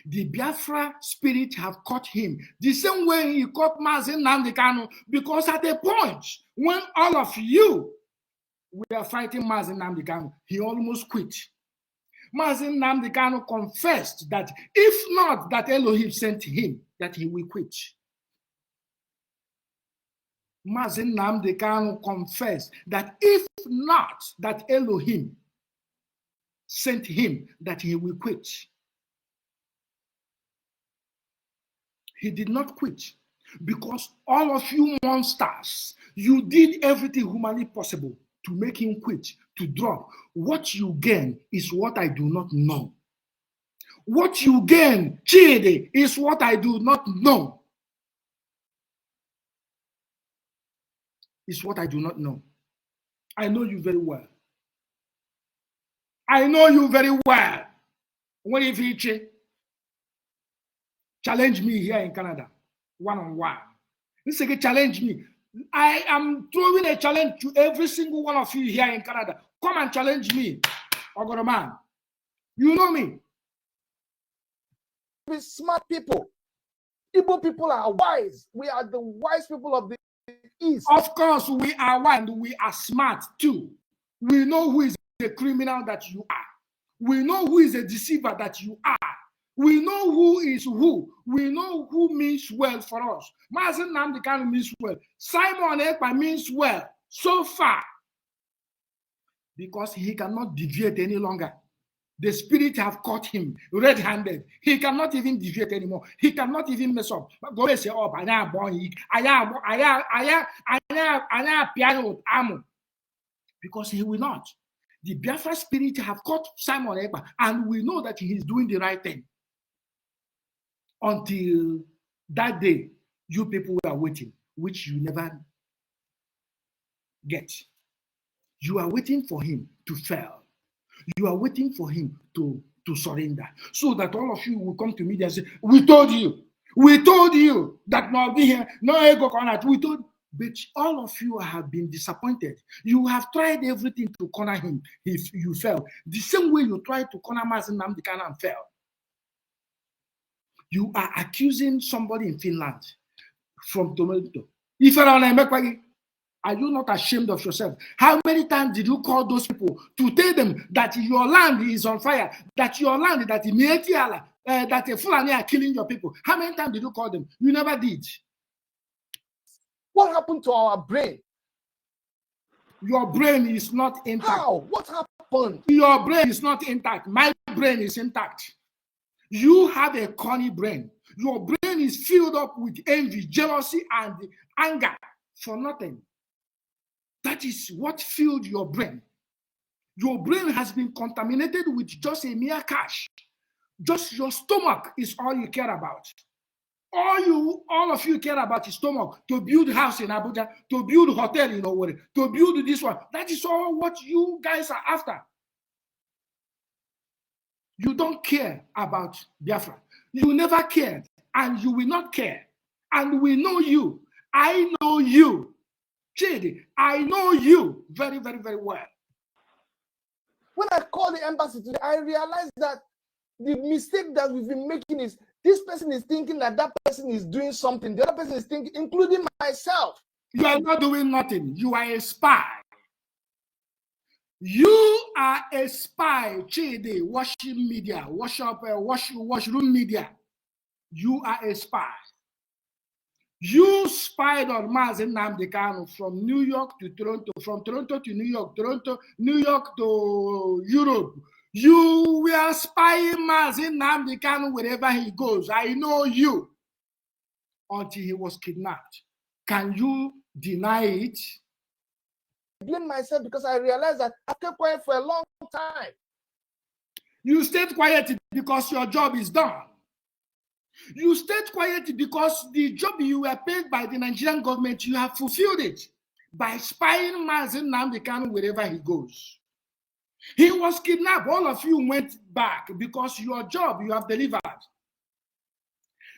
The Biafra spirit have caught him the same way he caught Mazen Nnamdi Kanu, because at a point when all of you were fighting Mazen Nnamdi Kanu, he almost quit. Mazen Nnamdi Kanu confessed that if not that Elohim sent him, that he will quit. Mazen Nnamdi Kanu confessed that if not that Elohim sent him, that he will quit. He did not quit because all of you monsters, you did everything humanly possible to make him quit, to drop. What you gain is what I do not know. What you gain, Chidi, is what I do not know. Is what I do not know. I know you very well. I know you very well. What if he challenge me here in Canada, one-on-one? This again, challenge me. I am throwing a challenge to every single one of you here in Canada. Come and challenge me, Ogodoman. You know me. We're smart people. Igbo people are wise. We are the wise people of the East. Of course, we are wise and we are smart too. We know who is the criminal that you are. We know who is a deceiver that you are. We know who is who. We know who means well for us. Mazen Nnamdi Kanu means well. Simon Ekpa means well so far, because he cannot deviate any longer. The spirit have caught him red-handed. He cannot even deviate anymore. He cannot even mess up. Go and say, "Oh, I born. Piano ammo," because he will not. The Biafra spirit have caught Simon Ekpa, and we know that he is doing the right thing. Until that day, you people are waiting, which you never get. You are waiting for him to fail. You are waiting for him to surrender, so that all of you will come to me and say, "We told you that no be here, no ego corner. We told." But all of you have been disappointed. You have tried everything to corner him. If you fail, the same way you tried to corner Mazen Nnamdi Kanu and fail. You are accusing somebody in Finland from Toronto. Are you not ashamed of yourself? How many times did you call those people to tell them that your land is on fire, that your land, that that the Fulani are killing your people? How many times did you call them? You never did. What happened to our brain? Your brain is not intact. How? What happened? Your brain is not intact. My brain is intact. You have a corny brain. Your brain is filled up with envy, jealousy, and anger for nothing. That is what filled your brain. Your brain has been contaminated with just a mere cash. Just your stomach is all you care about. All of you care about is stomach, to build house in Abuja, to build hotel in Owerri, to build this one. That is all what you guys are after. You don't care about Biafra. You never cared, and you will not care. And we know you. I know you. Chidi, I know you very, very, very well. When I called the embassy today, I realized that the mistake that we've been making is this person is thinking that that person is doing something. The other person is thinking, including myself. You are not doing nothing. You are a spy. You are a spy, Chidi, washing media, washroom media. You are a spy. You spied on Mazen Nnamdi Kanu from New York to Toronto, from Toronto to New York, New York to Europe. You were spying Mazen Nnamdi Kanu wherever he goes. I know you. Until he was kidnapped. Can you deny it? I blame myself because I realized that I kept quiet for a long time. You stayed quiet because your job is done. You stayed quiet because the job you were paid by the Nigerian government, you have fulfilled it by spying Mazen Nnamdi Kanu wherever he goes. He was kidnapped. All of you went back because your job you have delivered.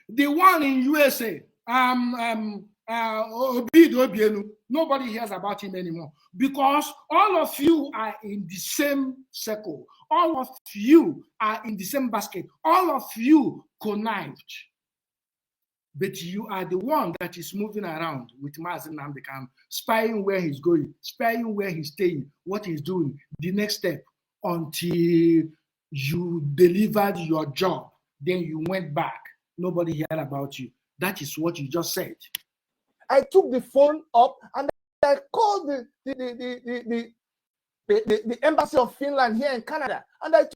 The one in USA, nobody hears about him anymore because all of you are in the same circle. All of you are in the same basket. All of you connived. But you are the one that is moving around with Mazen Nnamdi Kanu, spying where he's going, spying where he's staying, what he's doing, the next step, until you delivered your job. Then you went back. Nobody heard about you. That is what you just said. I took the phone up and I called the embassy of Finland here in Canada, and I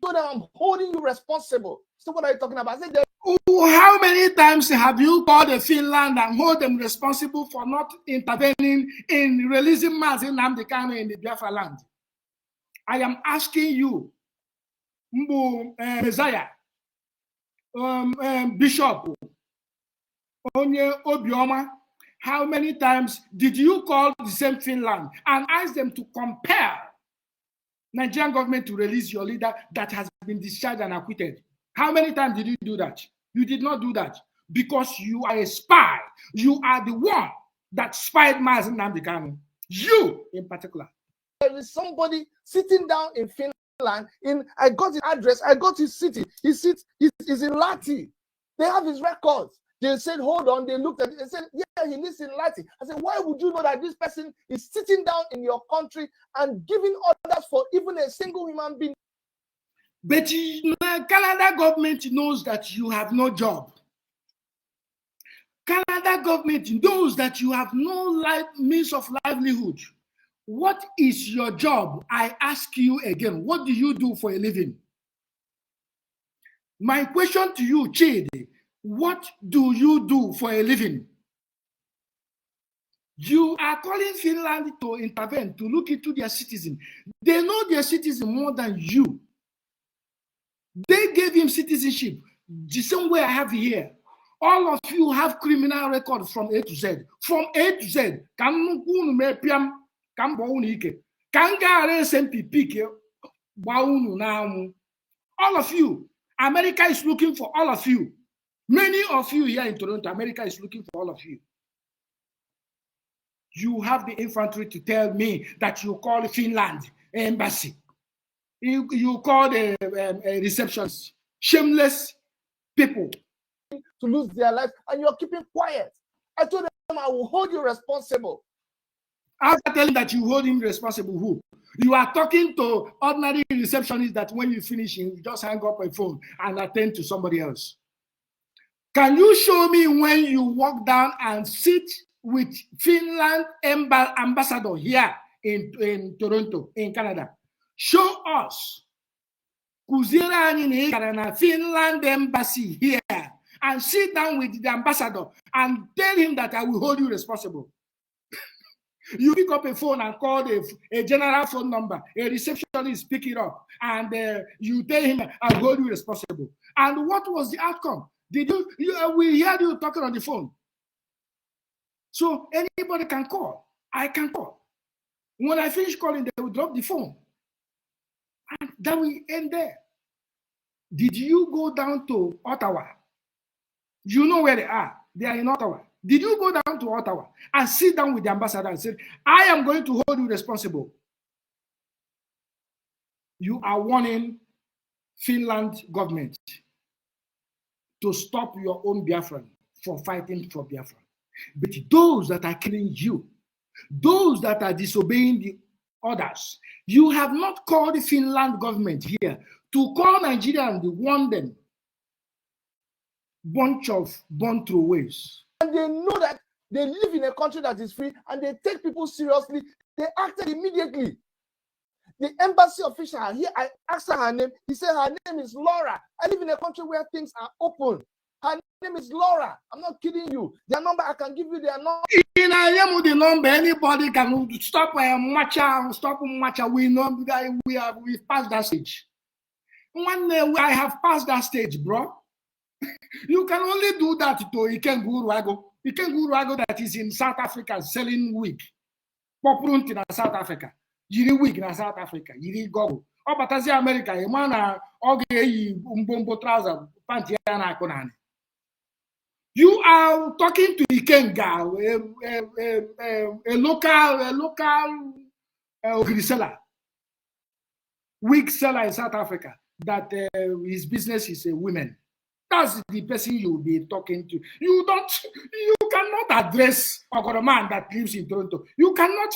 told them I'm holding you responsible. So what are you talking about? I said, how many times have you called Finland and hold them responsible for not intervening in releasing Mazen Nnamdi Kanu in the Biafra land? I am asking you, Messiah, Bishop, Onye Obioma, how many times did you call the same Finland and ask them to compel Nigerian government to release your leader that has been discharged and acquitted? How many times did you do that? You did not do that because you are a spy. You are the one that spied Mazen Nnamdi Kanu. You in particular. There is somebody sitting down in Finland. I got his address. I got his city. His seat is in Lati. They have his records. They said, hold on. They looked at it. They said, yeah, he lives in Lati. I said, why would you know that this person is sitting down in your country and giving orders for even a single human being? But Canada government knows that you have no job. Canada government knows that you have no means of livelihood. What is your job? I ask you again, what do you do for a living? My question to you, Chidi, what do you do for a living? You are calling Finland to intervene, to look into their citizen. They know their citizen more than you. They gave him citizenship the same way I have here. All of you have criminal records from A to Z. From A to Z. All of you. America is looking for all of you. Many of you here in Toronto, America is looking for all of you. You have the infantry to tell me that you call Finland embassy. You call the receptionist. Shameless people. To lose their lives, and you're keeping quiet. I told them I will hold you responsible. After telling that you hold him responsible, who? You are talking to ordinary receptionists that when you finish, you just hang up a phone and attend to somebody else. Can you show me when you walk down and sit with Finland ambassador here in Toronto, in Canada? Show us. Finland embassy here and sit down with the ambassador and tell him that I will hold you responsible. You pick up a phone and call a general phone number. A receptionist pick it up, and you tell him, "I'll hold you responsible." And what was the outcome? Did we heard you talking on the phone? So anybody can call. I can call. When I finish calling, they will drop the phone, and that will end there. Did you go down to Ottawa? You know where they are. They are in Ottawa. Did you go down to Ottawa and sit down with the ambassador and say, I am going to hold you responsible? You are warning Finland government to stop your own Biafran for fighting for Biafra. But those that are killing you, those that are disobeying the orders, you have not called the Finland government here to call Nigeria and warn them. Bunch of born throwaways. And they know that they live in a country that is free and they take people seriously. They acted immediately. The embassy official here, I asked her name. He said her name is Laura. I live in a country where things are open. Her name is Laura. I'm not kidding you. Their number, I can give you their number. In the number, anybody can stop matcha, stop matcha. We know that we've passed that stage. One day I have passed that stage, bro. You can only do that to Iken Guruago. Iken Guruago that is in South Africa selling wig. Popular in South Africa. Yiri wig in South Africa. Yiri gogo. Oh, but as America, a man okay umbombo trouser panty na konani. You are talking to Ikenga, a local reseller, wig seller in South Africa. That his business is a women. That's the person you will be talking to. You cannot address a man that lives in Toronto. You cannot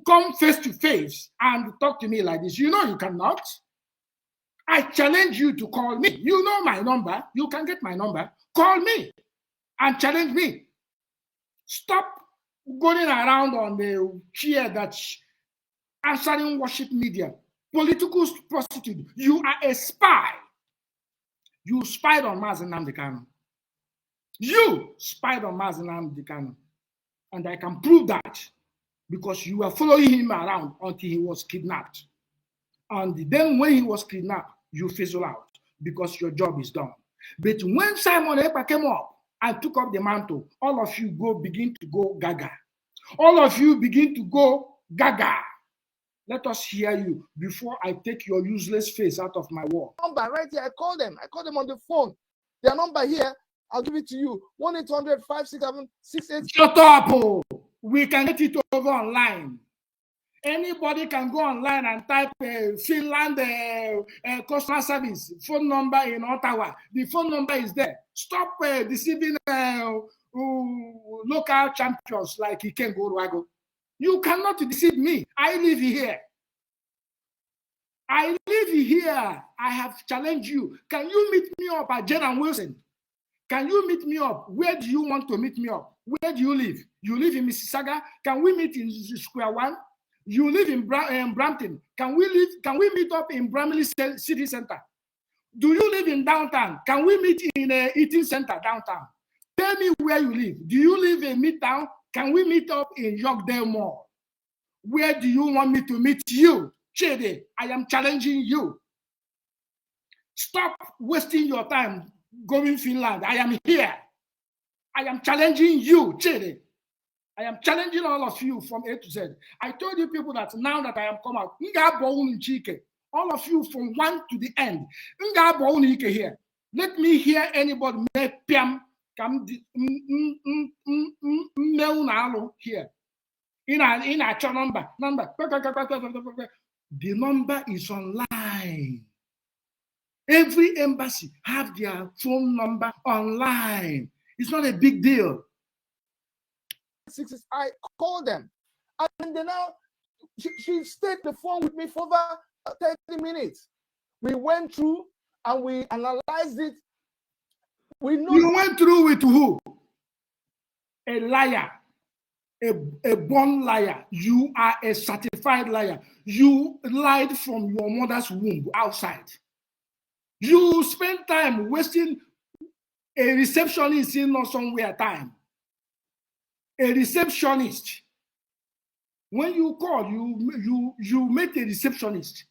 come face to face and talk to me like this. You know you cannot. I challenge you to call me. You know my number. You can get my number. Call me and challenge me. Stop going around on the chair that's answering worship media. Political prostitute. You are a spy. You spied on Mazi Nnamdi Kanu. You spied on Mazi Nnamdi Kanu. And I can prove that because you were following him around until he was kidnapped. And then when he was kidnapped, you fizzle out because your job is done. But when Simon Ekpa came up and took up the mantle, all of you begin to go gaga. All of you begin to go gaga. Let us hear you before I take your useless face out of my wall. Number right here, I call them on the phone. Their number here, I'll give it to you. 1-800-567-68. Shut up! Oh. We can get it over online. Anybody can go online and type Finland customer service phone number in Ottawa. The phone number is there. Stop deceiving local champions like Iken Guruago. You cannot deceive me. I live here. I live here. I have challenged you. Can you meet me up at Jen and Wilson? Can you meet me up? Where do you want to meet me up? Where do you live? You live in Mississauga? Can we meet in Square One? You live in Brampton? Can we meet up in Bramley City Center? Do you live in downtown? Can we meet in a eating center downtown? Tell me where you live. Do you live in Midtown? Can we meet up in Yorkdale Mall? Where do you want me to meet you? Chede, I am challenging you. Stop wasting your time going Finland. I am here. I am challenging you, Chede. I am challenging all of you from A to Z. I told you people that now that I am come out, all of you from one to the end, here. Let me hear anybody make piam. Here. In a number. The number is online. Every embassy have their phone number online. It's not a big deal. I call them And then now she stayed the phone with me for over 30 minutes. We went through and we analyzed it. We know you went through with who? A liar. A born liar. You are a certified liar. You lied from your mother's womb outside. You spend time wasting a receptionist in or somewhere time. A receptionist. When you call, you make a receptionist.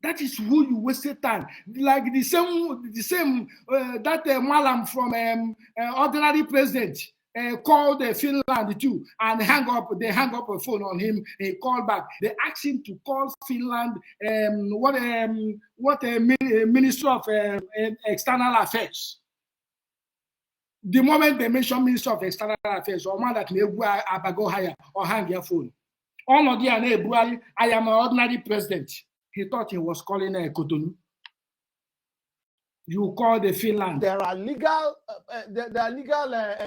That is who you wasted time. Like the same that Malam from ordinary president called Finland too, and they hang up a phone on him. He called back. They asked him to call Finland. Minister of External Affairs. The moment they mention Minister of External Affairs, or man that may go higher or hang your phone. All of the I am an ordinary president. He thought he was calling a Cotonou. You call the Finland. There are legal,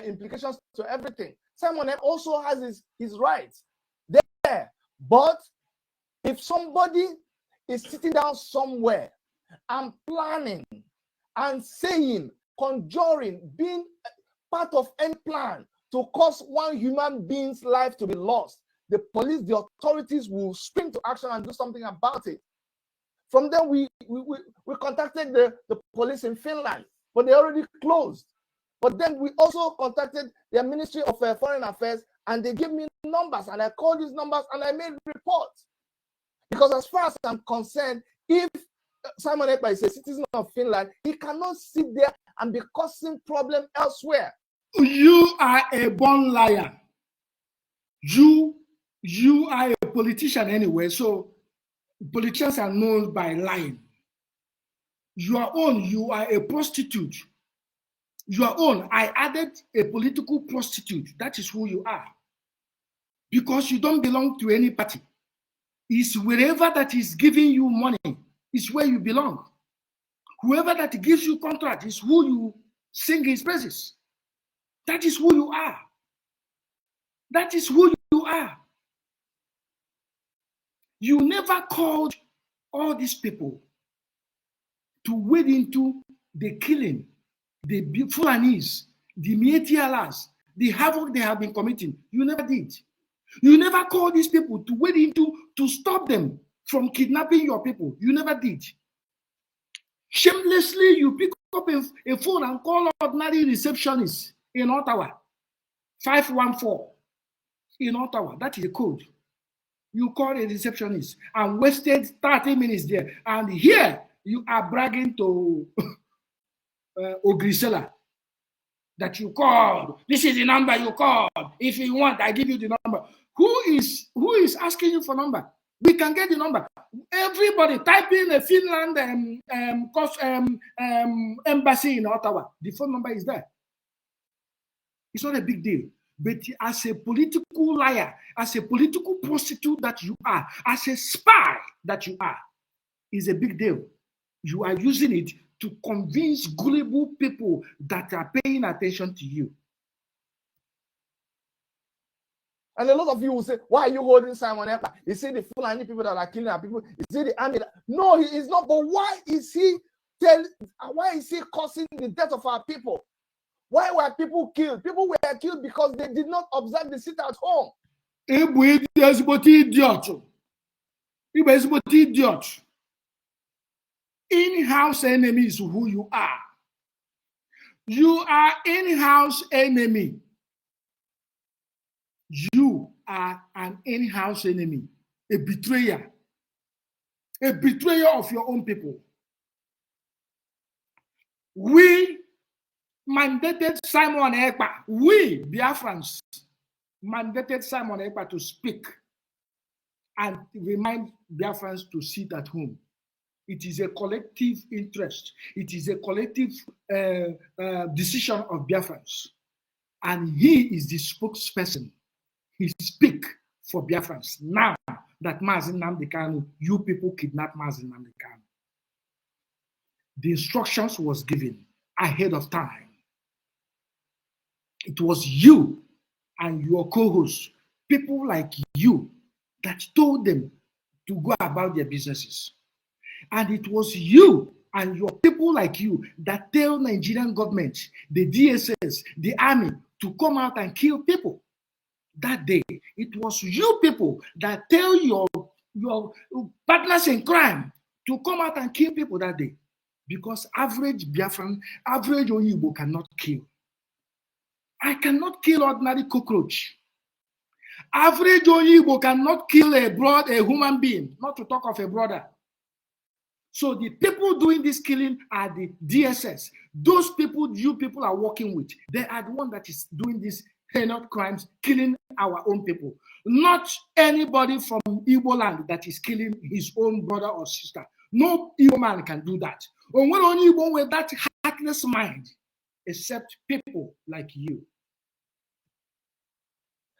implications to everything. Simon also has his rights there. But if somebody is sitting down somewhere and planning and saying, conjuring, being part of any plan to cause one human being's life to be lost, the police, the authorities will spring to action and do something about it. From there, we contacted the police in Finland, but they already closed. But then we also contacted the Ministry of Foreign Affairs, and they gave me numbers, and I called these numbers, and I made reports. Because as far as I'm concerned, if Simon Ekpa is a citizen of Finland, he cannot sit there and be causing problem elsewhere. You are a born liar. You are a politician anyway, so politicians are known by lying. Your own, you are a prostitute. Your own, I added a political prostitute. That is who you are. Because you don't belong to any party. It's wherever that is giving you money, is where you belong. Whoever that gives you contract is who you sing his praises. That is who you are. That is who you are. You never called all these people to wade into the killing, the Fulanis, the Mietialas, the havoc they have been committing. You never did. You never called these people to wade into to stop them from kidnapping your people. You never did. Shamelessly, you pick up a phone and call ordinary receptionists in Ottawa. 514 in Ottawa. That is the code. You call a receptionist and wasted 30 minutes there. And here you are bragging to Ogrisela that you called. This is the number you called. If you want, I give you the number. Who is asking you for number? We can get the number. Everybody type in a Finland embassy in Ottawa. The phone number is there. It's not a big deal. But as a political liar, as a political prostitute that you are, as a spy that you are, is a big deal. You are using it to convince gullible people that are paying attention to you. And a lot of you will say, why are you holding Simon Ekpa? Is it the Fulani people that are killing our people? Is it the army? No, he is not. But why is he causing the death of our people? Why were people killed? People were killed because they did not observe the sit at home. Idiot. In-house enemy is who you are. You are in-house enemy. You are an in-house enemy, a betrayer of your own people. We mandated Simon Ekpa, we Biafrans mandated Simon Ekpa to speak and remind Biafrans to sit at home. It is a collective interest. It is a collective decision of Biafrans. And he is the spokesperson. He speaks for Biafrans. Now that Mazi Nnamdi Kanu, you people kidnapped Mazi Nnamdi Kanu. The instructions was given ahead of time. It was you and your co-hosts, people like you that told them to go about their businesses. And it was you and your people like you that tell Nigerian government, the DSS, the army to come out and kill people. That day, it was you people that tell your partners in crime to come out and kill people that day. Because average Biafran, average Oyibo cannot kill. I cannot kill ordinary cockroach. Average Oyibo cannot kill a human being, not to talk of a brother. So the people doing this killing are the DSS. Those people you people are working with, they are the one that is doing these heinous crimes, killing our own people. Not anybody from Igbo land that is killing his own brother or sister. No Igbo man can do that. Or when only Igbo with that heartless mind, except people like you.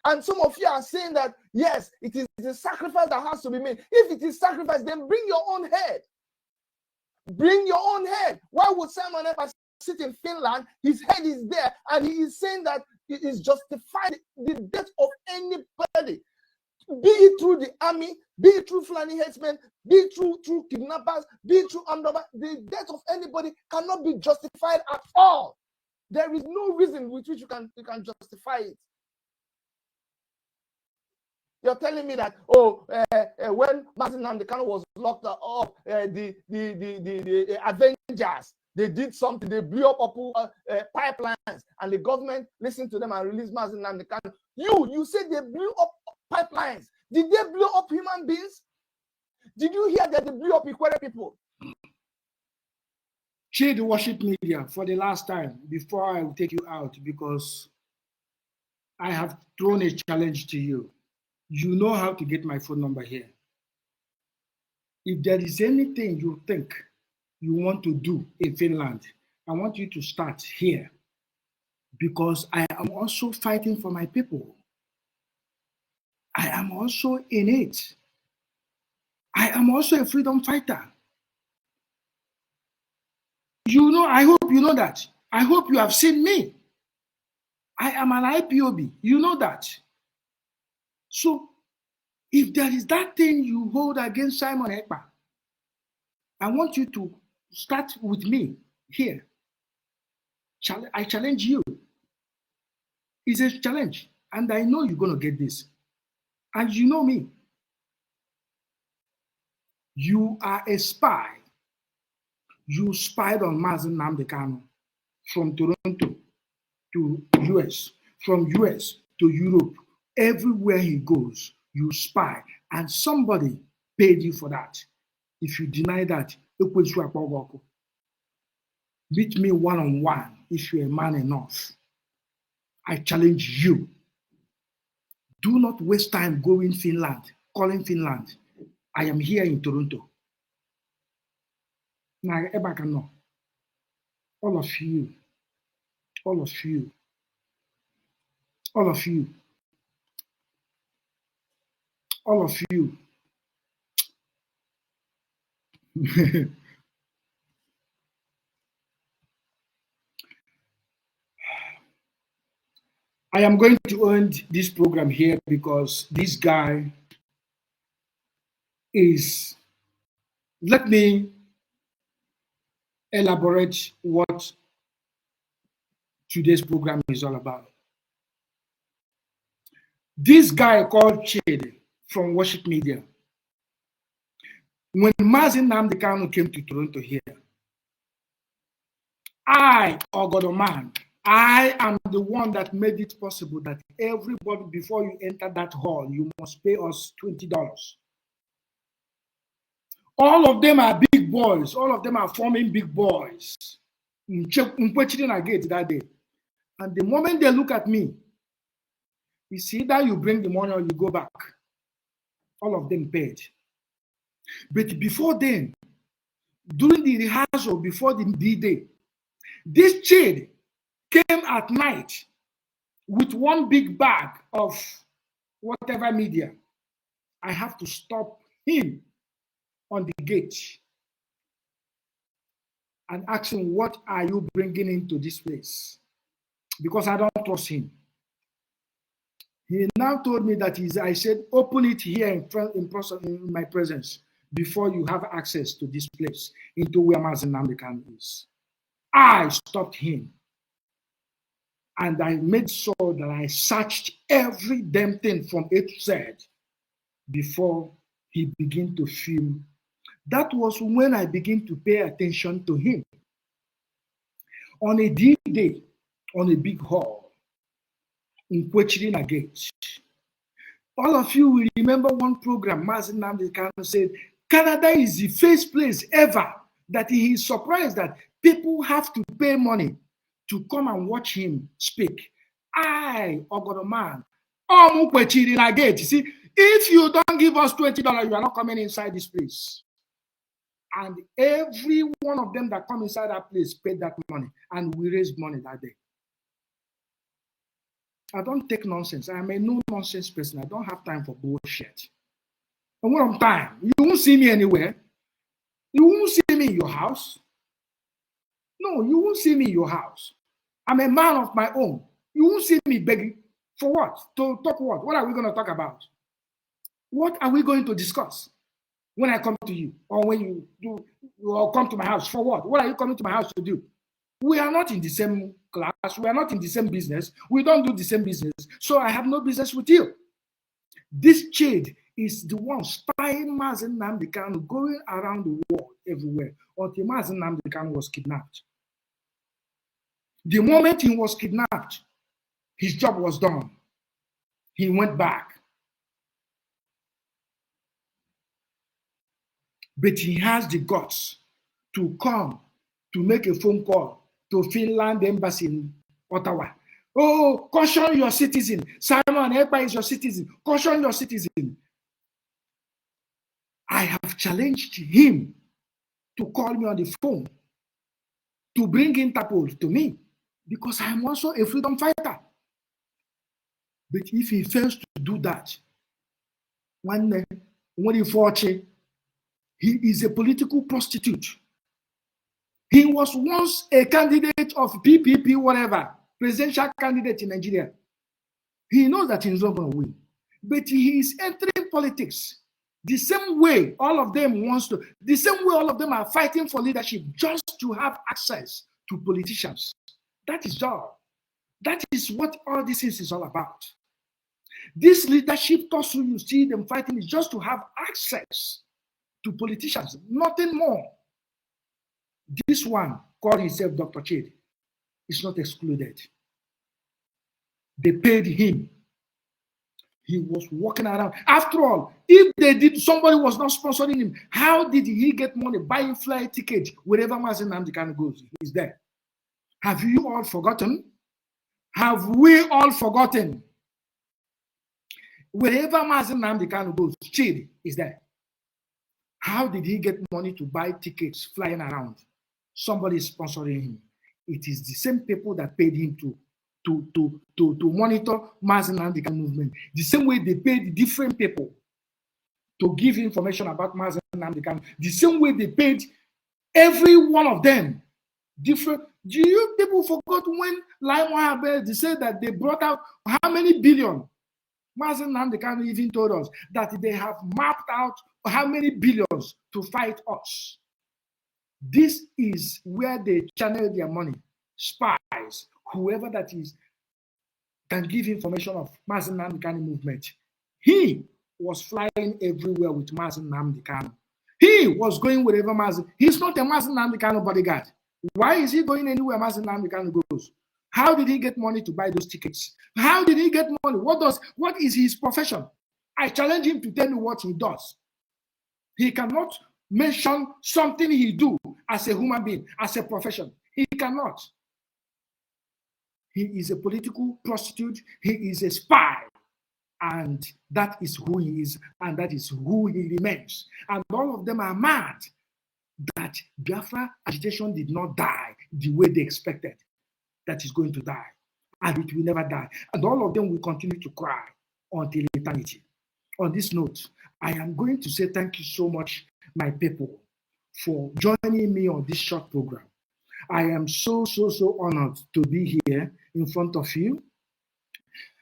And some of you are saying that, yes, it is the sacrifice that has to be made. If it is sacrifice, then bring your own head. Bring your own head. Why would Simon Ekpa sit in Finland? His head is there, and he is saying that it is justified the death of anybody, be it through the army, be it through Fulani headsmen, be it through kidnappers, be it through armed robbers. The death of anybody cannot be justified at all. There is no reason with which you can justify it. You're telling me that, when Martin Nnamdi Kanu was locked up, the Avengers, they did something, they blew up pipelines, and the government listened to them and released Martin Nnamdi Kanu. You said they blew up pipelines. Did they blow up human beings? Did you hear that they blew up Ikwere people? Share the worship media for the last time before I will take you out, because I have thrown a challenge to you. You know how to get my phone number here. If there is anything you think you want to do in Finland, I want you to start here, because I am also fighting for my people. I am also in it. I am also a freedom fighter. You know, I hope you know that. I hope you have seen me. I am an IPOB. You know that. So, if there is that thing you hold against Simon Ekpa, I want you to start with me here. I challenge you. It's a challenge, and I know you're going to get this. And you know me. You are a spy. You spied on Mazen Nnamdi Kanu from Toronto to US, from US to Europe. Everywhere he goes, you spy, and somebody paid you for that. If you deny that, meet me one-on-one if you're a man enough. I challenge you. Do not waste time going Finland, calling Finland. I am here in Toronto. Now, all of you, all of you, all of you, all of you. I am going to end this program here because this guy is, let me elaborate what today's program is all about. This guy called Chede from Worship Media, when Mazen Nnamdi Kanu came to Toronto here, I, Ogodoman, I am the one that made it possible that everybody, before you enter that hall, you must pay us $20. All of them are big boys. All of them are forming big boys. That day. And the moment they look at me, you see that you bring the money or you go back. All of them paid. But before then, during the rehearsal, before the D-Day, this child came at night with one big bag of whatever media. I have to stop him on the gate and ask him, what are you bringing into this place? Because I don't trust him. He now told me that I said, open it here in my presence before you have access to this place, into where Mazi Nnamdi Kanu is. I stopped him. And I made sure that I searched every damn thing from A to Z before he began to film. That was when I began to pay attention to him. On a D-Day, on a big hall in Kwechirina Gate. All of you will remember one program, Mazi Nnamdi Kanu said, Canada is the first place ever that he is surprised that people have to pay money to come and watch him speak. I, Ogodoman, Kwechirina Gate. See, if you don't give us $20, you are not coming inside this place. And every one of them that come inside that place paid that money, and we raised money that day. I don't take nonsense. I'm a no-nonsense person. I don't have time for bullshit. And when I'm time, you won't see me anywhere. You won't see me in your house. No, you won't see me in your house. I'm a man of my own. You won't see me begging. For what? To talk what? What are we going to talk about? What are we going to discuss when I come to you? Or when you do, or come to my house? For what? What are you coming to my house to do? We are not in the same class. We are not in the same business. We don't do the same business. So I have no business with you. This shade is the one spying Mazi Nnamdi Kanu, going around the world everywhere until Mazi Nnamdi Kanu was kidnapped. The moment he was kidnapped, his job was done. He went back. But he has the guts to come to make a phone call to Finland embassy in Ottawa. Oh, caution your citizen. Simon Ekpa is your citizen. Caution your citizen. I have challenged him to call me on the phone, to bring Interpol to me, because I am also a freedom fighter. But if he fails to do that, when he fought, he is a political prostitute. He was once a candidate of PPP, whatever, presidential candidate in Nigeria. He knows that he's not going to win. But he is entering politics the same way all of them wants to, the same way all of them are fighting for leadership just to have access to politicians. That is all. That is what all this is all about. This leadership tussle you see them fighting is just to have access to politicians, nothing more. This one called himself Dr. Chid is not excluded. They paid him. He was walking around. After all, if they did, somebody was not sponsoring him, how did he get money buying flight tickets wherever Mazi Nnamdi Kanu goes? He's there. Have you all forgotten? Have we all forgotten? Wherever Mazi Nnamdi Kanu goes, Chid is there. How did he get money to buy tickets flying around? Somebody is sponsoring him. It is the same people that paid him to monitor Mazi Nnamdi Kanu movement. The same way they paid different people to give information about Mazi Nnamdi Kanu. The same way they paid every one of them different. Do you people forgot when Lai Mohammed, they said that they brought out how many billion? Mazi Nnamdi Kanu even told us that they have mapped out how many billions to fight us. This is where they channel their money. Spies, whoever that is, can give information of Mazi Nnamdi Kanu movement. He was flying everywhere with Mazi Nnamdi Kanu. He was going wherever Mazi. He's not a Mazi Nnamdi Kanu bodyguard. Why is he going anywhere Mazi Nnamdi Kanu goes? How did he get money to buy those tickets? How did he get money? What is his profession? I challenge him to tell me what he does. He cannot mention something he do as a human being, as a profession. He cannot. He is a political prostitute. He is a spy. And that is who he is. And that is who he remains. And all of them are mad that Biafra agitation did not die the way they expected that is going to die. And it will never die. And all of them will continue to cry until eternity. On this note, I am going to say thank you so much, my people, for joining me on this short program. I am so honored to be here in front of you.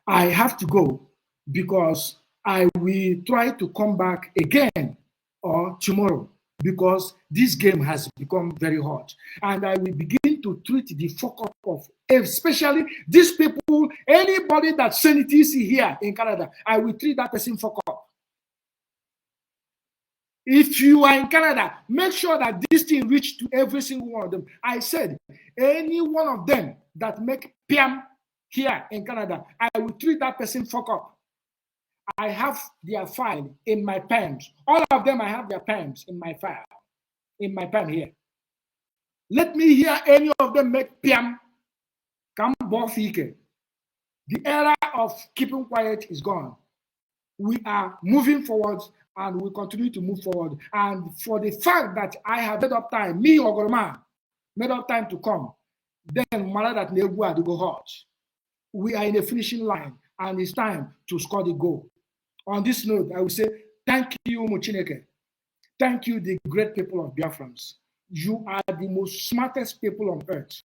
I have to go because I will try to come back again or tomorrow, because this game has become very hot. And I will begin to treat the fuck up of, especially these people, anybody that sanities here in Canada, I will treat that person fuck up. If you are in Canada, make sure that this thing reach to every single one of them. I said, any one of them that make PM here in Canada, I will treat that person fuck up. I have their file in my pens. All of them, I have their pens in my file, in my pen here. Let me hear any of them make PM. The era of keeping quiet is gone. We are moving forward, and we continue to move forward. And for the fact that I have made up time, me or Goroma, made up time to come, then Mala that Negua to go hot. We are in the finishing line, and it's time to score the goal. On this note, I will say thank you, Mochineke. Thank you, the great people of Biafrans. You are the most smartest people on earth.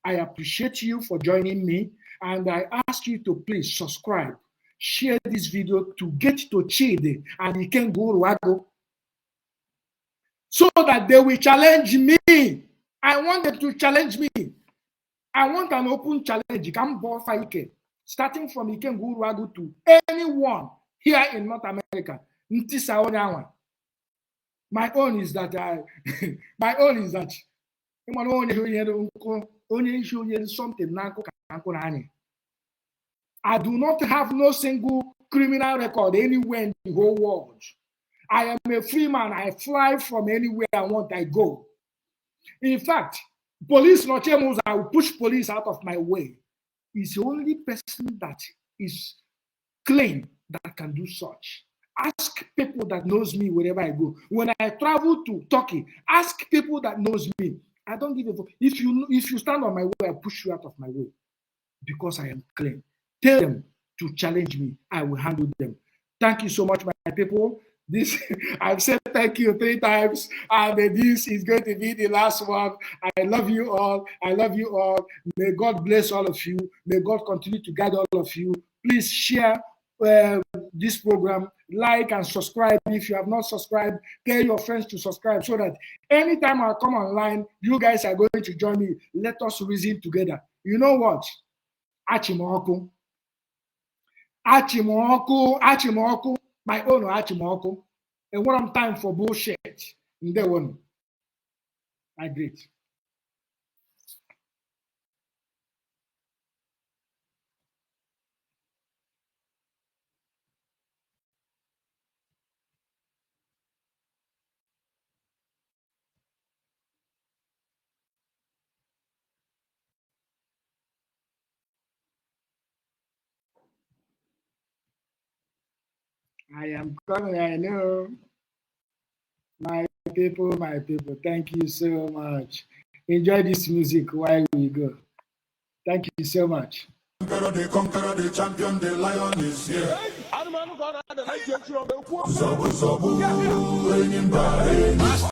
I appreciate you for joining me, and I ask you to please subscribe, share this video to get to Chide and he can go Ruago, so that they will challenge me. I want them to challenge me. I want an open challenge. Starting from Ikengu Ruago to anyone here in North America. My own is that something. I do not have no single criminal record anywhere in the whole world. I am a free man. I fly from anywhere I want, I go. In fact, police not moves, I will push police out of my way. It's the only person that is clean that can do such. Ask people that knows me wherever I go. When I travel to Turkey, ask people that knows me. I don't give a fuck. If you stand on my way, I push you out of my way because I am clean. Tell them to challenge me. I will handle them. Thank you so much, my people. This I've said thank you 3 times, and this is going to be the last one. I love you all. I love you all. May God bless all of you. May God continue to guide all of you. Please share this program, like and subscribe. If you have not subscribed, tell your friends to subscribe, so that anytime I come online, you guys are going to join me. Let us reason together. You know what? Achimoku. My own Achimoku. And what I'm time for bullshit. In that one. I agree. I am coming, I know. My people, thank you so much. Enjoy this music while we go. Thank you so much. Conqueror, the champion, the lion is here. Zobu, zobu, reigning by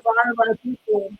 Bye, my people.